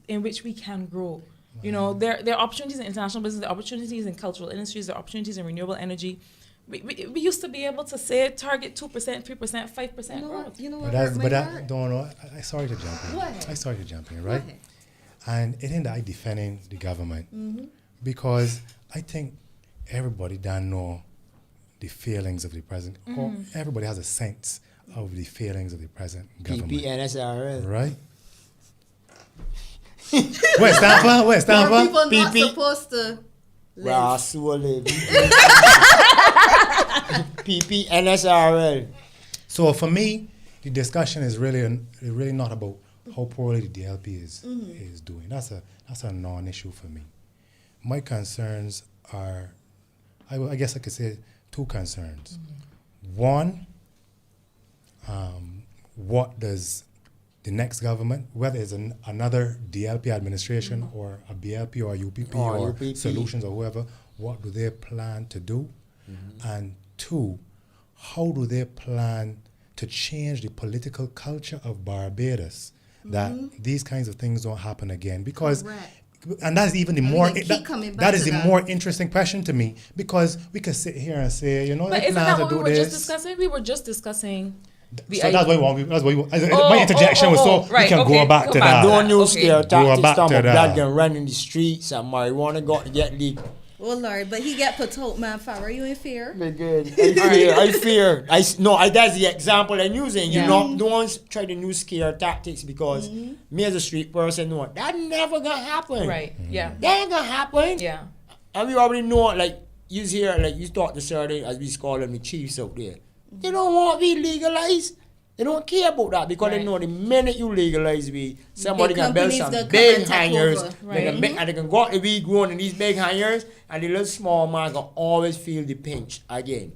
in which we can grow. You know, there are opportunities in international business, there are opportunities in cultural industries, there are opportunities in renewable energy. We used to be able to say target 2%, 3%, 5% growth. You know But what? that don't know. I sorry to jump in. Go ahead. I started to jump in, Go right? ahead. And it ain't that I defending the government because I think everybody don't know the feelings of the president. Or everybody has a sense of the feelings of the present government. PPNSRL. Right? Where's Stamper? Where's Are Stamper? people not PP. supposed to live? Rasule. PPNSRL. So for me, the discussion is really not about how poorly the DLP is doing. That's a non-issue for me. My concerns are, I guess I could say, two concerns. One, what does the next government, whether it's another DLP administration or a BLP or a UPP or UPP. Solutions or whoever, what do they plan to do? And two, how do they plan to change the political culture of Barbados that these kinds of things don't happen again? Because Correct. and that's even the And more we can keep coming back that is to the that. more interesting question to me, because we could sit here and say, you know, But they isn't plan that to what we do were just this. discussing? We were just discussing the So that's why Oh, my interjection was so right, we can okay, go back to back that. to Don't you Okay. scare Go tactics back some to of that. blood can run in the streets and marijuana got to get legal. Oh Lord, but he get put out, man. Are you in fear? Be good. I fear. That's the example I'm using. Yeah. You don't try to use scare tactics because me as a street person know that never gonna happen. Right. Yeah. That ain't gonna happen. Yeah. And we already know, like, you hear, like, you talk to certain, as we call them, the chiefs out there. They don't want to be legalized. They don't care about that because they know the minute you legalize weed, somebody can build some big hangers. Right. And they can go out the weed growing in these big hangers, and the little small man can always feel the pinch again.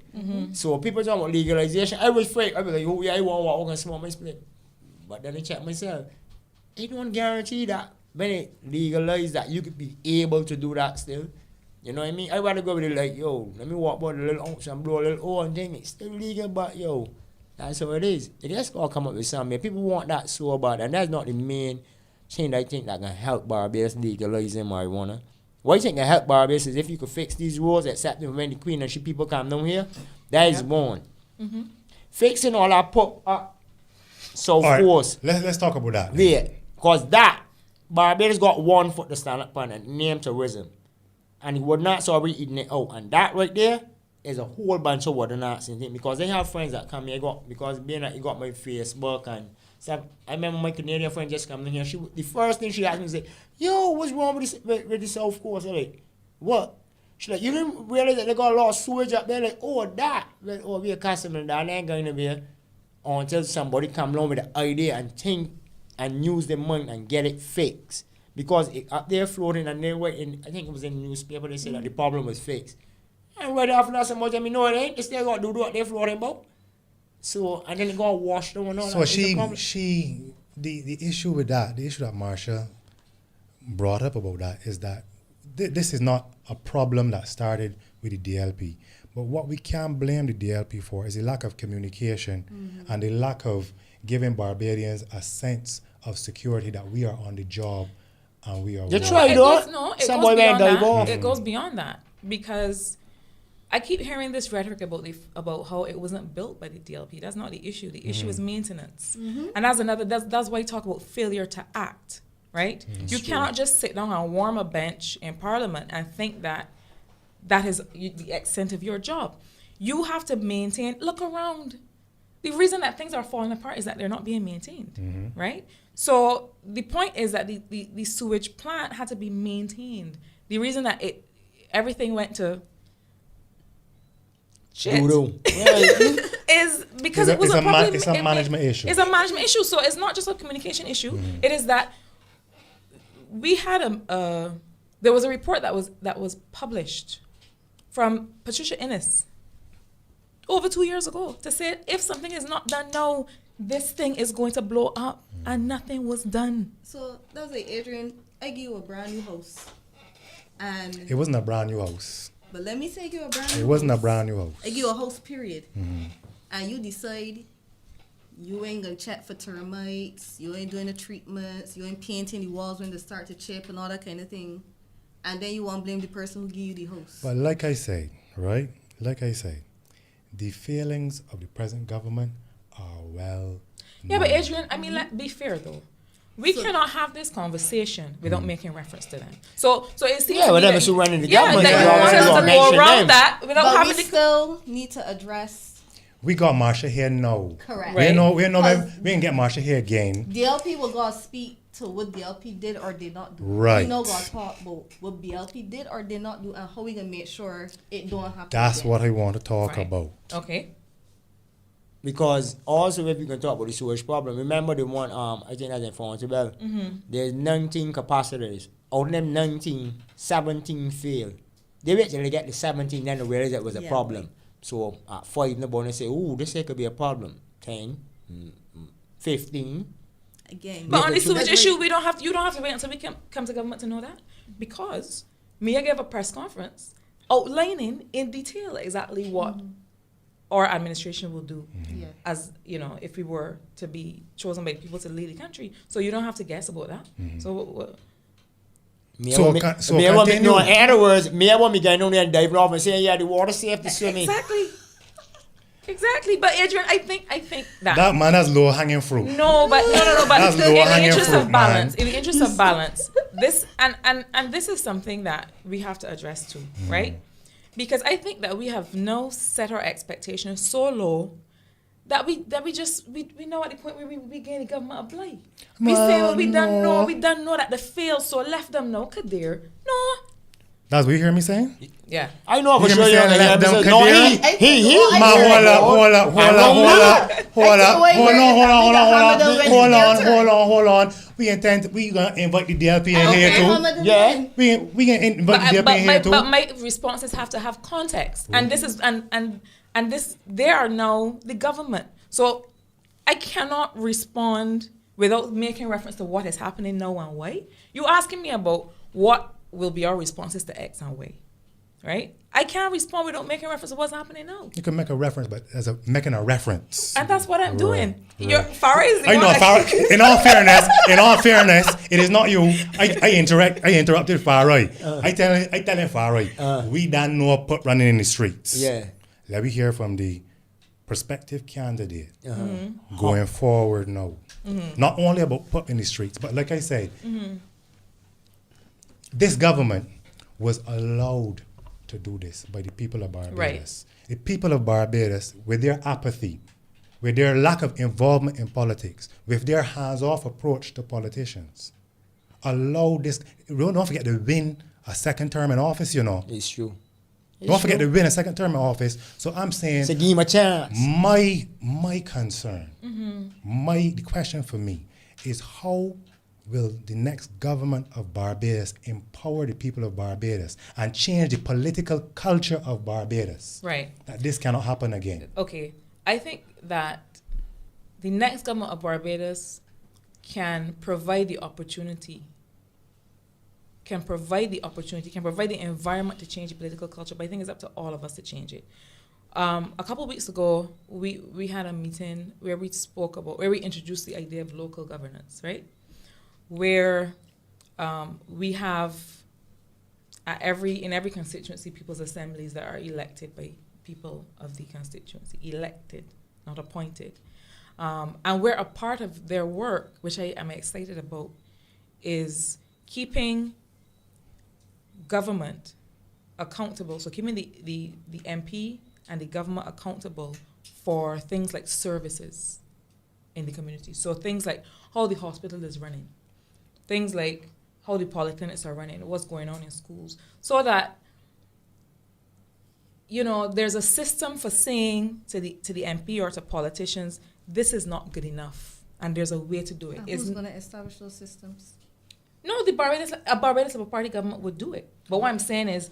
So people talk about legalization. I was afraid. I was like, oh yeah, I want to walk and smoke my split. But then I check myself. It don't guarantee that when it legalize that you could be able to do that still. You know what I mean? I rather go with it like, yo, let me walk by the little ounce and blow a little oil and thing. It's still legal, but yo, that's how it is. It just gotta come up with something. People want that so bad, and that's not the main thing I think that can help Barbados legalizing marijuana. What I think can help Barbados is if you could fix these rules, except when the Queen and she people come down here, that is one. Fixing all that pop up so force. Let's talk about that. Yeah, because that Barbados got 1 foot to stand up on and name tourism. And he would not sorry eating it out. And that right there is a whole bunch of what not thing because they have friends that come here because being that he got my Facebook and stuff. I remember my Canadian friend just coming here. The first thing she asked me was like, yo, what's wrong with the South Coast? I'm like, what? She's like, you didn't realize that they got a lot of sewage up there? Like, oh, that. Like, oh, we're customer that ain't going to be until somebody come along with the idea and think and use the money and get it fixed. Because up there floating and they were in, I think it was in the newspaper, they said that the problem was fixed. And right after that, so much, I mean, no, it ain't. They still got to do what they're floating about. So, and then they got washed them and all So that. the issue with that, the issue that Marsha brought up about that is that this is not a problem that started with the DLP. But what we can't blame the DLP for is the lack of communication and the lack of giving Barbadians a sense of security that we are on the job. And we are it goes beyond that because I keep hearing this rhetoric about how it wasn't built by the DLP. That's not the issue. The issue is maintenance, and that's why I talk about failure to act. Right? You cannot just sit down and warm a bench in Parliament and think that is the extent of your job. You have to maintain. Look around. The reason that things are falling apart is that they're not being maintained, right? So the point is that the sewage plant had to be maintained. The reason that everything went to shit is because it was a management issue. It's a management issue. So it's not just a communication issue. It is that we had there was a report that was published from Patricia Innes over 2 years ago to say if something is not done now, this thing is going to blow up, and nothing was done. So that was like, Adrian, I give you a brand new house, and it wasn't a brand new house. But let me say, I give you a brand new. It wasn't a brand new house. I give you a house, period, and you decide you ain't gonna check for termites, you ain't doing the treatments, you ain't painting the walls when they start to chip and all that kind of thing, and then you want to blame the person who give you the house. But like I said, right? Like I said, the failings of the present government are well. Yeah, but Adrian, I mean, let's be fair though. We cannot have this conversation without making reference to them. So it seems but them is running the government. That you want us to go around that without but having we still need to address. We got Marsha here now. Correct. Right. We can get Marsha here again. DLP will go speak to what DLP did or did not do. Right. We know God talk about what DLP did or did not do and how we gonna make sure it don't happen. That's what I want to talk about. Okay. Because also if you can talk about the sewage problem, remember the one I think that's in Fontebelle. There's 19 capacitors. Out of them 19, 17 failed. They wait till they get the 17, then they realize it was a problem. So at 5 in the morning, they say, "Ooh, this could be a problem." 10, 15. Again, but on the sewage issue, you don't have to wait until we come to government to know that, because Mia gave a press conference outlining in detail exactly what our administration will do, as you know, if we were to be chosen by people to lead the country. So you don't have to guess about that. So what? In other words, me I want me going on there and diving off and saying, "Yeah, the water safe to swimming." Exactly. But Adrian, I think that man has low hanging fruit. No. But that's in the interest of balance, this and this is something that we have to address too, right? Because I think that we have now set our expectations so low that we know at the point where we gain the government a blight. We say well, we done know that they failed, so left them now. Kadir, no. That's what you hear me saying? Yeah. I know for You sure hear me saying let them no, Kadir? he. Ma, hold on. We gonna invite the DLP in here too. Yeah. We gonna invite the DLP in here too. But my responses have to have context, and this is and this they are now the government, so I cannot respond without making reference to what is happening now and why. You asking me about what will be our responses to X and Y, right? I can't respond without making reference to what's happening now. You can make a reference, but making a reference. And that's what I'm doing. Your Farah is the I one know, that- Farah. In all fairness, it is not you. I interrupted Farah. I telling Farah, we don't know put running in the streets. Yeah. Let me hear from the prospective candidate going forward now. Not only about put in the streets, but like I said, this government was allowed to do this by the people of Barbados. Right. The people of Barbados, with their apathy, with their lack of involvement in politics, with their hands-off approach to politicians, allow this. Don't forget to win a second term in office, you know. It's true. Don't forget to win a second term in office. So I'm saying, So give him a chance. my concern, the question for me is how will the next government of Barbados empower the people of Barbados and change the political culture of Barbados? Right. That this cannot happen again. Okay. I think that the next government of Barbados can provide the opportunity, can provide the environment to change the political culture, but I think it's up to all of us to change it. A couple of weeks ago, we had a meeting where we introduced the idea of local governance, right? Where we have in every constituency people's assemblies that are elected by people of the constituency, elected, not appointed. And where a part of their work, which I am excited about, is keeping government accountable. So keeping the MP and the government accountable for things like services in the community. So things like how the hospital is running, things like how the polyclinics are running, what's going on in schools, so that, you know, there's a system for saying to the MP or to politicians, this is not good enough, and there's a way to do it. And who's going to establish those systems? No, a Barbados Labour Party government would do it. But what I'm saying is,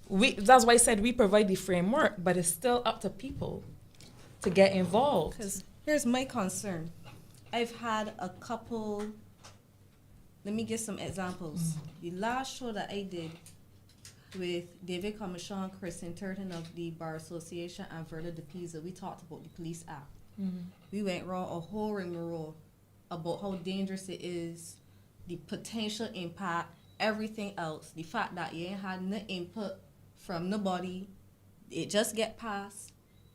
that's why I said we provide the framework, but it's still up to people to get involved. Because here's my concern. I've had a couple, let me give some examples. The last show that I did with David Commission, Chris Turton of the Bar Association, and Verda de Pisa, we talked about the Police Act. We went around a whole rigmarole about how dangerous it is, the potential impact, everything else. The fact that you ain't had no input from nobody, it just get passed,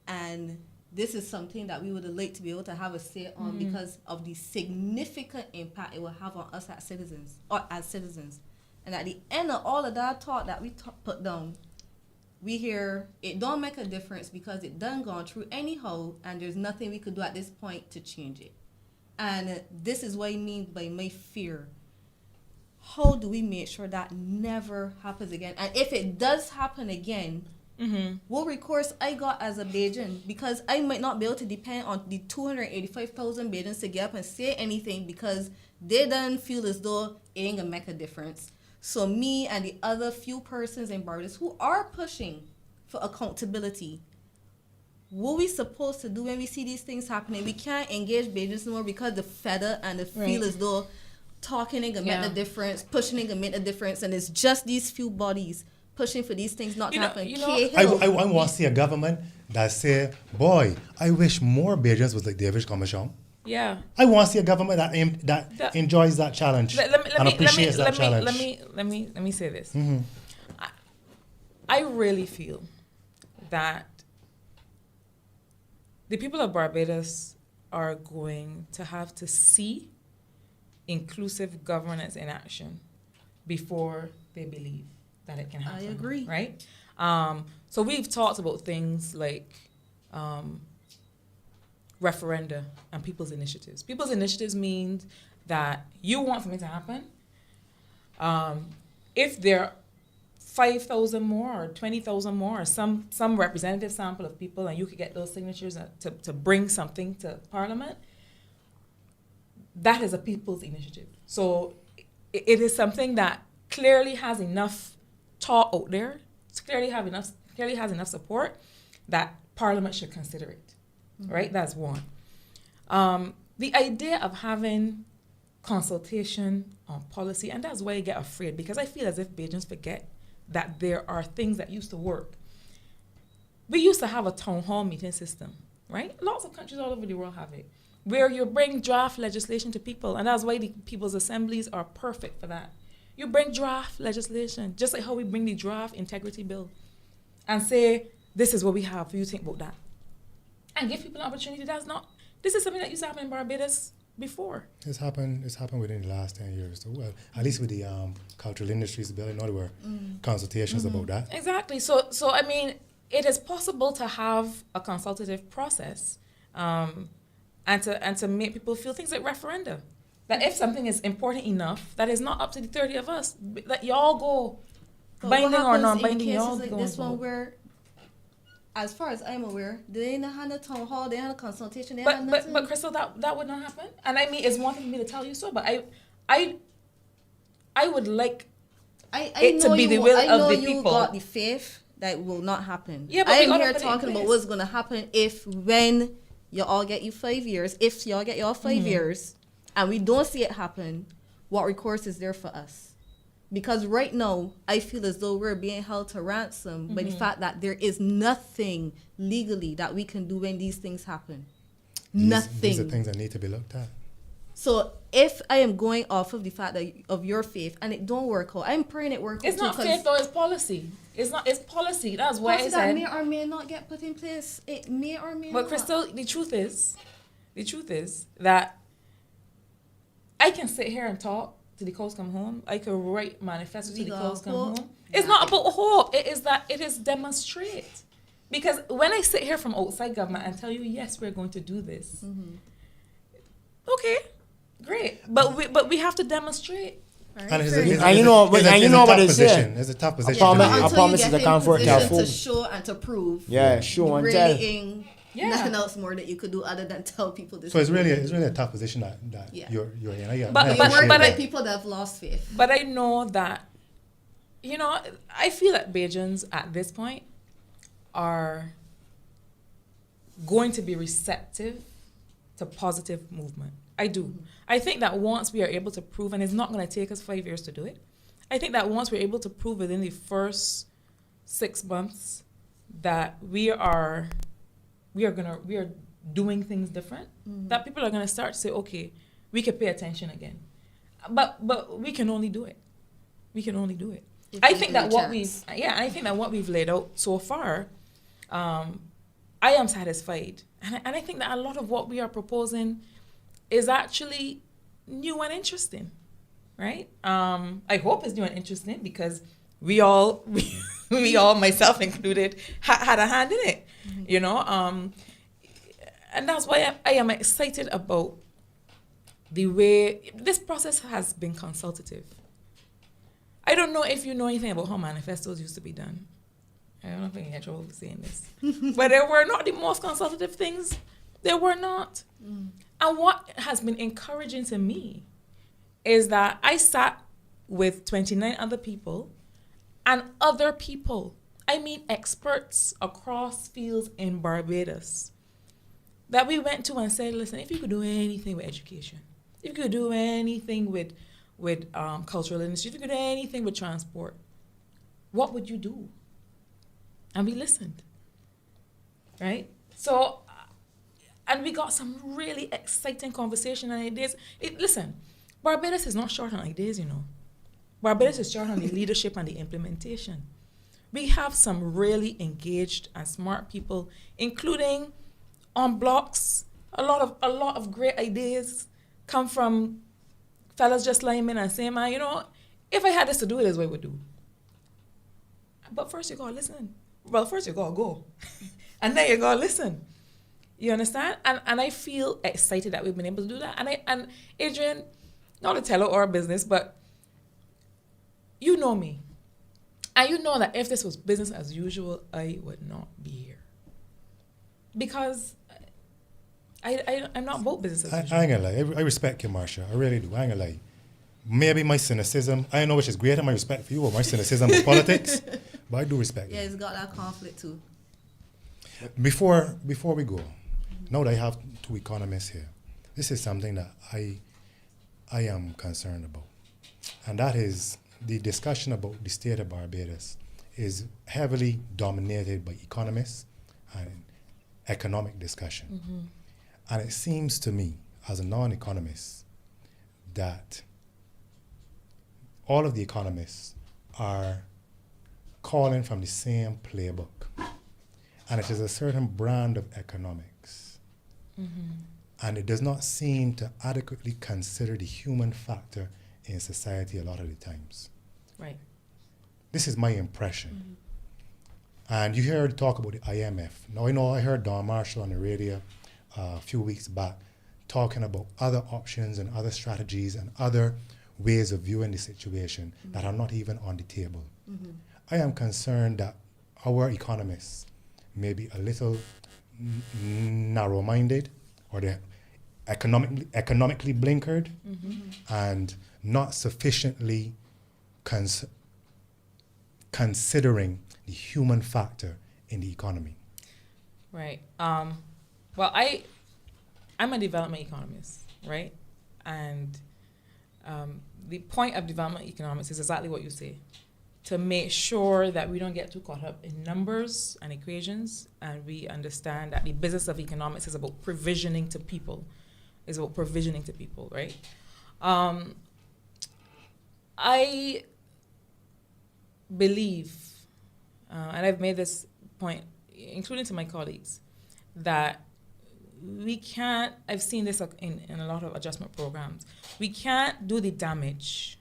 and this is something that we would like to be able to have a say on because of the significant impact it will have on us as citizens. And at the end of all of that talk that we put down, we hear it don't make a difference because it done gone through anyhow, and there's nothing we could do at this point to change it. And this is what I mean by my fear. How do we make sure that never happens again? And if it does happen again, what recourse I got as a Bajan? Because I might not be able to depend on the 285,000 Bajans to get up and say anything because they don't feel as though it ain't gonna make a difference. So me and the other few persons in Barbados who are pushing for accountability, what we supposed to do when we see these things happening? We can't engage Bajans more because the fed and the feel as though talking ain't gonna make a difference, pushing ain't gonna make a difference, and it's just these few bodies pushing for these things not to happen. I want to see a government that say, boy, I wish more Bajans was like David Commission. Yeah. I want to see a government that enjoys that challenge and appreciates that challenge. Let me say this. I really feel that the people of Barbados are going to have to see inclusive governance in action before they believe that it can happen. I agree. Right? So we've talked about things like referenda and people's initiatives. People's initiatives means that you want something to happen. If there 5,000 more or 20,000 more or some representative sample of people and you could get those signatures to bring something to Parliament, that is a people's initiative. So it is something that clearly has enough talk out there, clearly has enough support that Parliament should consider it, right? That's one. The idea of having consultation on policy, and that's why I get afraid, because I feel as if Bajans forget that there are things that used to work. We used to have a town hall meeting system, right? Lots of countries all over the world have it, where you bring draft legislation to people, and that's why the people's assemblies are perfect for that. You bring draft legislation, just like how we bring the draft integrity bill, and say, this is what we have, what do you think about that? And give people an opportunity. This is something that used to happen in Barbados before. It's happened within the last 10 years. So, well, at least with the cultural industries bill, there were consultations about that. Exactly. So I mean, it is possible to have a consultative process, and to make people feel things like referenda. That if something is important enough, that is not up to the 30 of us, that y'all go, binding or non-binding, y'all like go. This one where, as far as I'm aware, they didn't have a town hall, they had a consultation, they had nothing. But Krystle, that would not happen. And I mean, it's one thing for me to tell you so, but I would like it to be the will of the people. I know you got the faith that it will not happen. Yeah, but I'm here talking about what's going to happen when you all get your 5 years, if y'all get your 5 years, and we don't see it happen, what recourse is there for us? Because right now, I feel as though we're being held to ransom by the fact that there is nothing legally that we can do when these things happen. Nothing. These are things that need to be looked at. So if I am going off of the fact that of your faith and it don't work out, I'm praying it works out. It's not faith though, it's policy. It's policy. That's why I said. That may or may not get put in place. It may or may not. But Krystle, the truth is that I can sit here and talk till the cows come home. I could write manifesto till the cows come home. It's not about hope. It is that it is demonstrate. Because when I sit here from outside government and tell you, yes, we're going to do this. Okay, great. But we have to demonstrate. Right. And you know what they say. It's a tough position. I promise you the comfort to show and to prove. Yeah, show and tell. Nothing else more that you could do other than tell people this. So it's really a tough position that you're in. But people that have lost faith. But I know that, I feel that Bajans at this point are going to be receptive to positive movement. I do. I think that once we are able to prove, and it's not going to take us 5 years to do it, I think that once we're able to prove within the first 6 months that we are doing things different, that people are going to start to say, okay, we can pay attention again. But we can only do it. We can only do it. I think that what we've laid out so far, I am satisfied. And I think that a lot of what we are proposing is actually new and interesting, right? I hope it's new and interesting because we all, myself included, had a hand in it, and that's why I am excited about the way this process has been consultative. I don't know if you know anything about how manifestos used to be done. I don't know if I can get trouble for saying this. But they were not the most consultative things. They were not. And what has been encouraging to me is that I sat with 29 other people and other people, I mean experts across fields in Barbados, that we went to and said, listen, if you could do anything with education, if you could do anything with cultural industry, if you could do anything with transport, what would you do? And we listened, right? So, and we got some really exciting conversation and ideas. Listen, Barbados is not short on ideas, Barbados is short on the leadership and the implementation. We have some really engaged and smart people, including on blocks. A lot of great ideas come from fellas just like me and saying, man, if I had this to do, it is what I would do. But first you gotta listen. Well, first you gotta go. And then you gotta listen. You understand? And I feel excited that we've been able to do that. And Adrian, not to tell her our business, but you know me. And you know that if this was business as usual, I would not be here. Because I'm not about business as usual. I ain't gonna lie. I respect you, Marsha. I really do. I ain't gonna lie. Maybe my cynicism, I don't know which is greater, my respect for you or my cynicism of politics, but I do respect you. Yeah, it's got that conflict too. Before we go, now that I have two economists here, this is something that I am concerned about. And that is the discussion about the state of Barbados is heavily dominated by economists and economic discussion. Mm-hmm. And it seems to me, as a non-economist, that all of the economists are calling from the same playbook. And it is a certain brand of economics. Mm-hmm. And it does not seem to adequately consider the human factor in society a lot of the times. Right. This is my impression. And you heard talk about the IMF. Now, I know I heard Don Marshall on the radio a few weeks back talking about other options and other strategies and other ways of viewing the situation that are not even on the table. I am concerned that our economists may be a little narrow-minded, or they're economically blinkered, and not sufficiently considering the human factor in the economy. Right. Well, I'm a development economist, right? And the point of development economics is exactly what you say, to make sure that we don't get too caught up in numbers and equations, and we understand that the business of economics is about provisioning to people, right? I believe, and I've made this point, including to my colleagues, that we can't, I've seen this in a lot of adjustment programs, we can't do the damage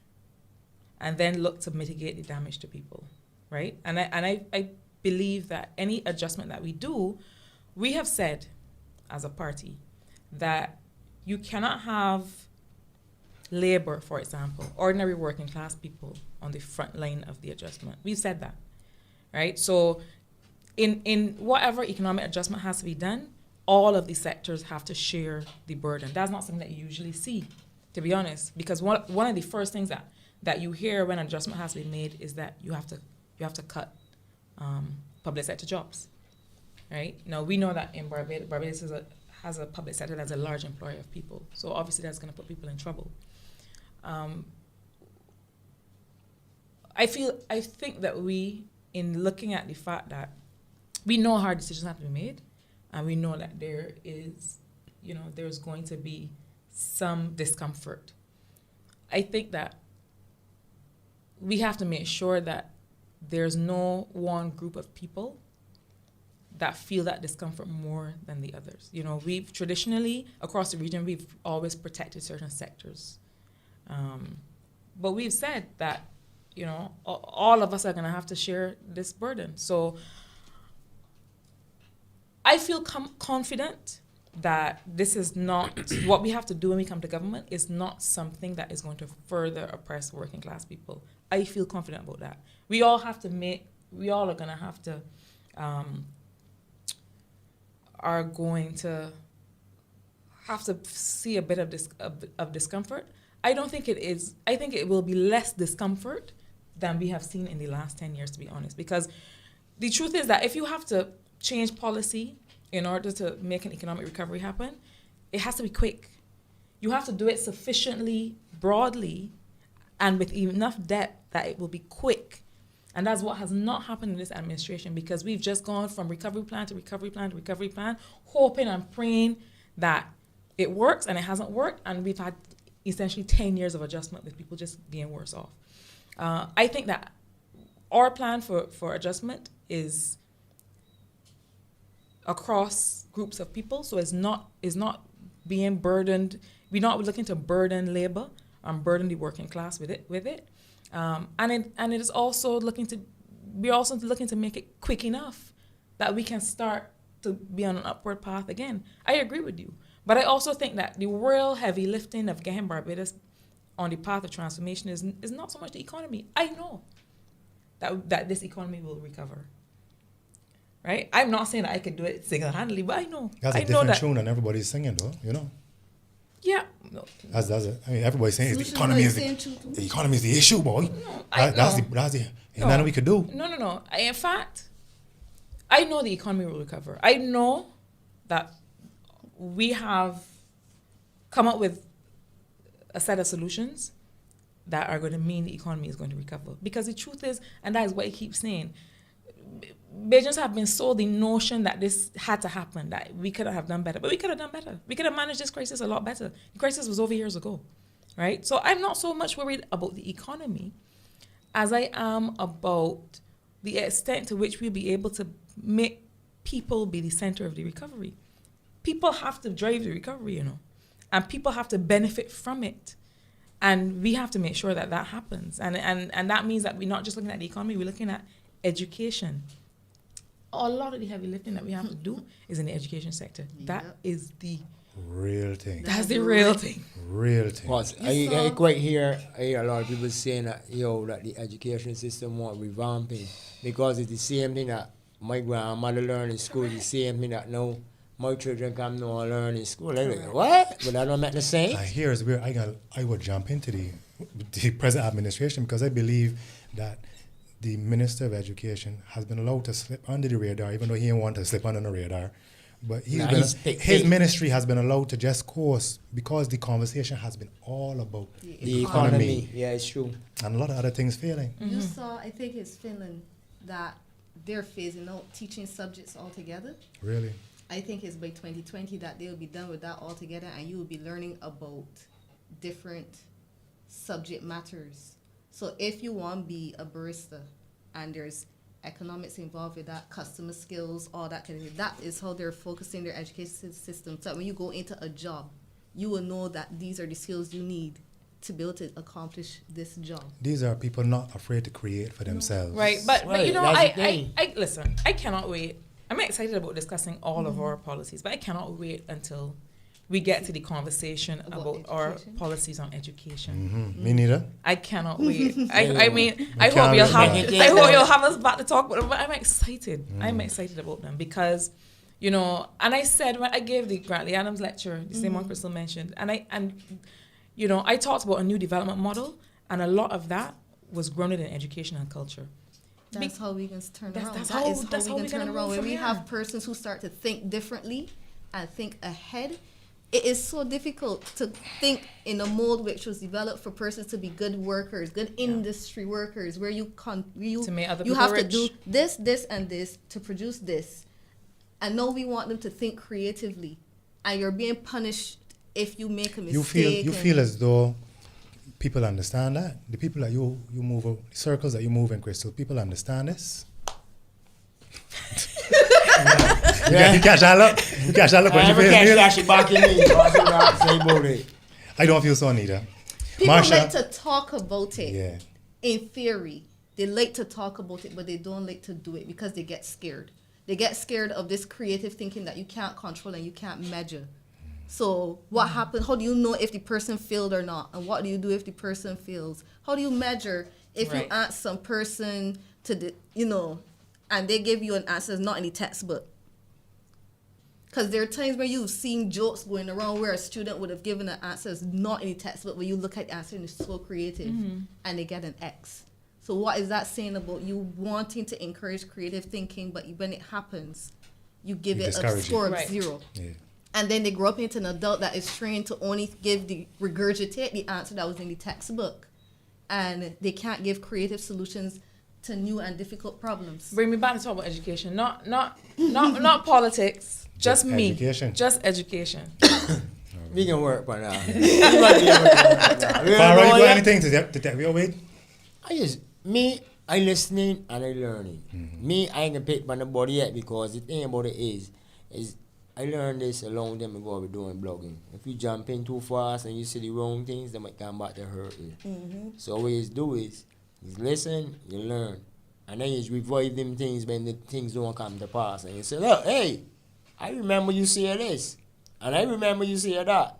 and then look to mitigate the damage to people, right? And I believe that any adjustment that we do, we have said as a party that you cannot have labor, for example, ordinary working class people on the front line of the adjustment. We've said that, right? So in whatever economic adjustment has to be done, all of the sectors have to share the burden. That's not something that you usually see, to be honest, because one of the first things that you hear when adjustment has to be made is that you have to cut public sector jobs, right? Now, we know that in Barbados has a public sector that's a large employer of people, so obviously that's going to put people in trouble. I think that we, in looking at the fact that we know hard decisions have to be made, and we know that there's going to be some discomfort. I think that we have to make sure that there's no one group of people that feel that discomfort more than the others. You know, we've traditionally, across the region, we've always protected certain sectors. But we've said that, you know, all of us are going to have to share this burden. So I feel confident that this is not, what we have to do when we come to government is not something that is going to further oppress working class people. I feel confident about that. We all are going to have to, are going to have to see a bit of discomfort. I don't think it is. I think it will be less discomfort than we have seen in the last 10 years, to be honest. Because the truth is that if you have to change policy in order to make an economic recovery happen, it has to be quick. You have to do it sufficiently broadly and with enough depth that it will be quick. And that's what has not happened in this administration, because we've just gone from recovery plan to recovery plan to recovery plan, hoping and praying that it works, and it hasn't worked. And we've had essentially 10 years of adjustment with people just being worse off. I think that our plan for adjustment is across groups of people, so it's not being burdened. We're not looking to burden labor and burden the working class with it. And it is also we're also looking to make it quick enough that we can start to be on an upward path again. I agree with you. But I also think that the real heavy lifting of getting Barbados on the path of transformation is not so much the economy. I know that this economy will recover. Right? I'm not saying that I could do it single-handedly, but I know. That's a different tune and everybody's singing though, you know? Yeah. No. That's it. I mean, everybody's saying the economy is the issue, boy. No, That's the ain't nothing we could do. No. In fact, I know the economy will recover. I know that we have come up with a set of solutions that are going to mean the economy is going to recover. Because the truth is, and that is what I keep saying, Bajans have been sold the notion that this had to happen, that we could have done better. But we could have done better. We could have managed this crisis a lot better. The crisis was over years ago, right? So I'm not so much worried about the economy as I am about the extent to which we'll be able to make people be the center of the recovery. People have to drive the recovery, you know, and people have to benefit from it. And we have to make sure that that happens. And that means that we're not just looking at the economy, we're looking at education. A lot of the heavy lifting that we have to do is in the education sector. Yep. That is the real thing. That's the real thing. Real thing. Because I quite hear a lot of people saying that that the education system want revamping because it's the same thing that my grandmother learned in school, the same thing that now my children come now and learn in school. Like, what? But that don't make the sense. Here's where I would jump into the present administration because I believe that the Minister of Education has been allowed to slip under the radar, even though he didn't want to slip under the radar. But his ministry has been allowed to just course because the conversation has been all about the economy. Yeah, it's true. And a lot of other things failing. You saw, I think it's Finland, that they're phasing out teaching subjects altogether. Really? I think it's by 2020 that they'll be done with that altogether and you will be learning about different subject matters. So if you want to be a barista and there's economics involved with that, customer skills, all that kind of thing, that is how they're focusing their education system. So when you go into a job, you will know that these are the skills you need to be able to accomplish this job. These are people not afraid to create for themselves. But you know, I listen, I cannot wait. I'm excited about discussing all of our policies, but I cannot wait until we get to the conversation about our policies on education. Me neither. I cannot wait. I mean, I hope you'll have us back to talk about them, but I'm excited. I'm excited about them because, you know, and I said when I gave the Grantley Adams lecture, the same one Krystle mentioned, and you know, I talked about a new development model, and a lot of that was grounded in education and culture. That's how we can turn around. That's how we can turn around. When we have persons who start to think differently and think ahead, it is so difficult to think in a mold which was developed for persons to be good workers, good industry workers, where you have to do this, and this to produce this. And now we want them to think creatively. And you're being punished if you make a mistake. You feel as though people understand that? The people that you move, the circles that you move in, Krystle, people understand this? You catch that look? You catch that look when you feel I don't feel so neither. People Marsha, like to talk about it. Yeah. In theory, they like to talk about it, but they don't like to do it because they get scared. They get scared of this creative thinking that you can't control and you can't measure. So what happens? How do you know if the person failed or not? And what do you do if the person fails? How do you measure if you ask some person to, and they give you an answer that's not in the textbook? Because there are times where you've seen jokes going around where a student would have given an answer that's not in the textbook, but you look at the answer and it's so creative, and they get an X. So what is that saying about you wanting to encourage creative thinking, but when it happens, you give it a score of 0? Yeah. And then they grow up into an adult that is trained to only regurgitate the answer that was in the textbook. And they can't give creative solutions to new and difficult problems. Bring me back to talk about education, not politics. Just me. Education. Just education. We can work on that. Farah, you got anything to take me away? I listening and I learning. Me, I ain't gonna pick by nobody yet because the thing about it is I learned this a long time ago with doing blogging. If you jump in too fast and you see the wrong things, they might come back to hurt you. So what you do is You listen, you learn. And then you revive them things when the things don't come to pass. And you say, look, hey, I remember you say this. And I remember you say that.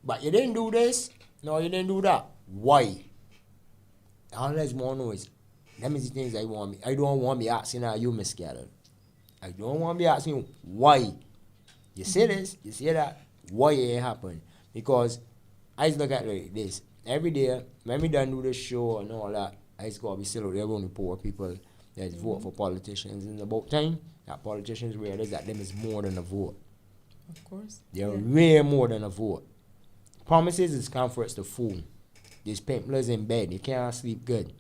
But you didn't do this. No, you didn't do that. Why? All that's more noise. Them is the things I want me. I don't want me asking you, Miss Caddle. I don't want me asking you why. You say this, you say that. Why it happened? Because I just look at it like this. Every day, when we done do the show and all that, I just gotta be still there on the poor people that vote for politicians. And about time that politicians realize that them is more than a vote. Of course. They're way more than a vote. Promises is comforts to fool. These pimplers in bed, they can't sleep good.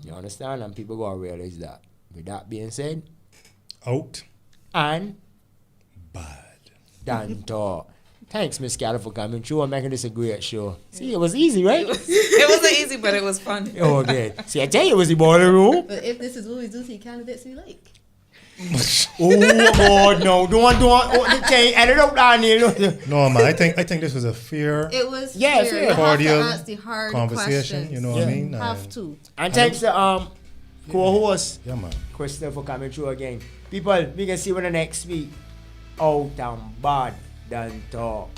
You understand? And people gotta realize that. With that being said, Out. and Bad. done talk. Thanks, Miss Caddle, for coming through and making this a great show. See, it was easy, right? It wasn't easy, but it was fun. Okay. See, I tell you, it was the boiler room. But if this is what we do to the candidates we like. Oh God, no! Don't. Oh, edit out down here. No, man. I think this was a fair It was Yeah, fair. fair. You have to Cordial ask the hard conversation. questions. You know what I mean? Have to. And thanks to co-host Yeah, man. Krystle for coming through again. People, we can see you next week. Out and bad, done talk.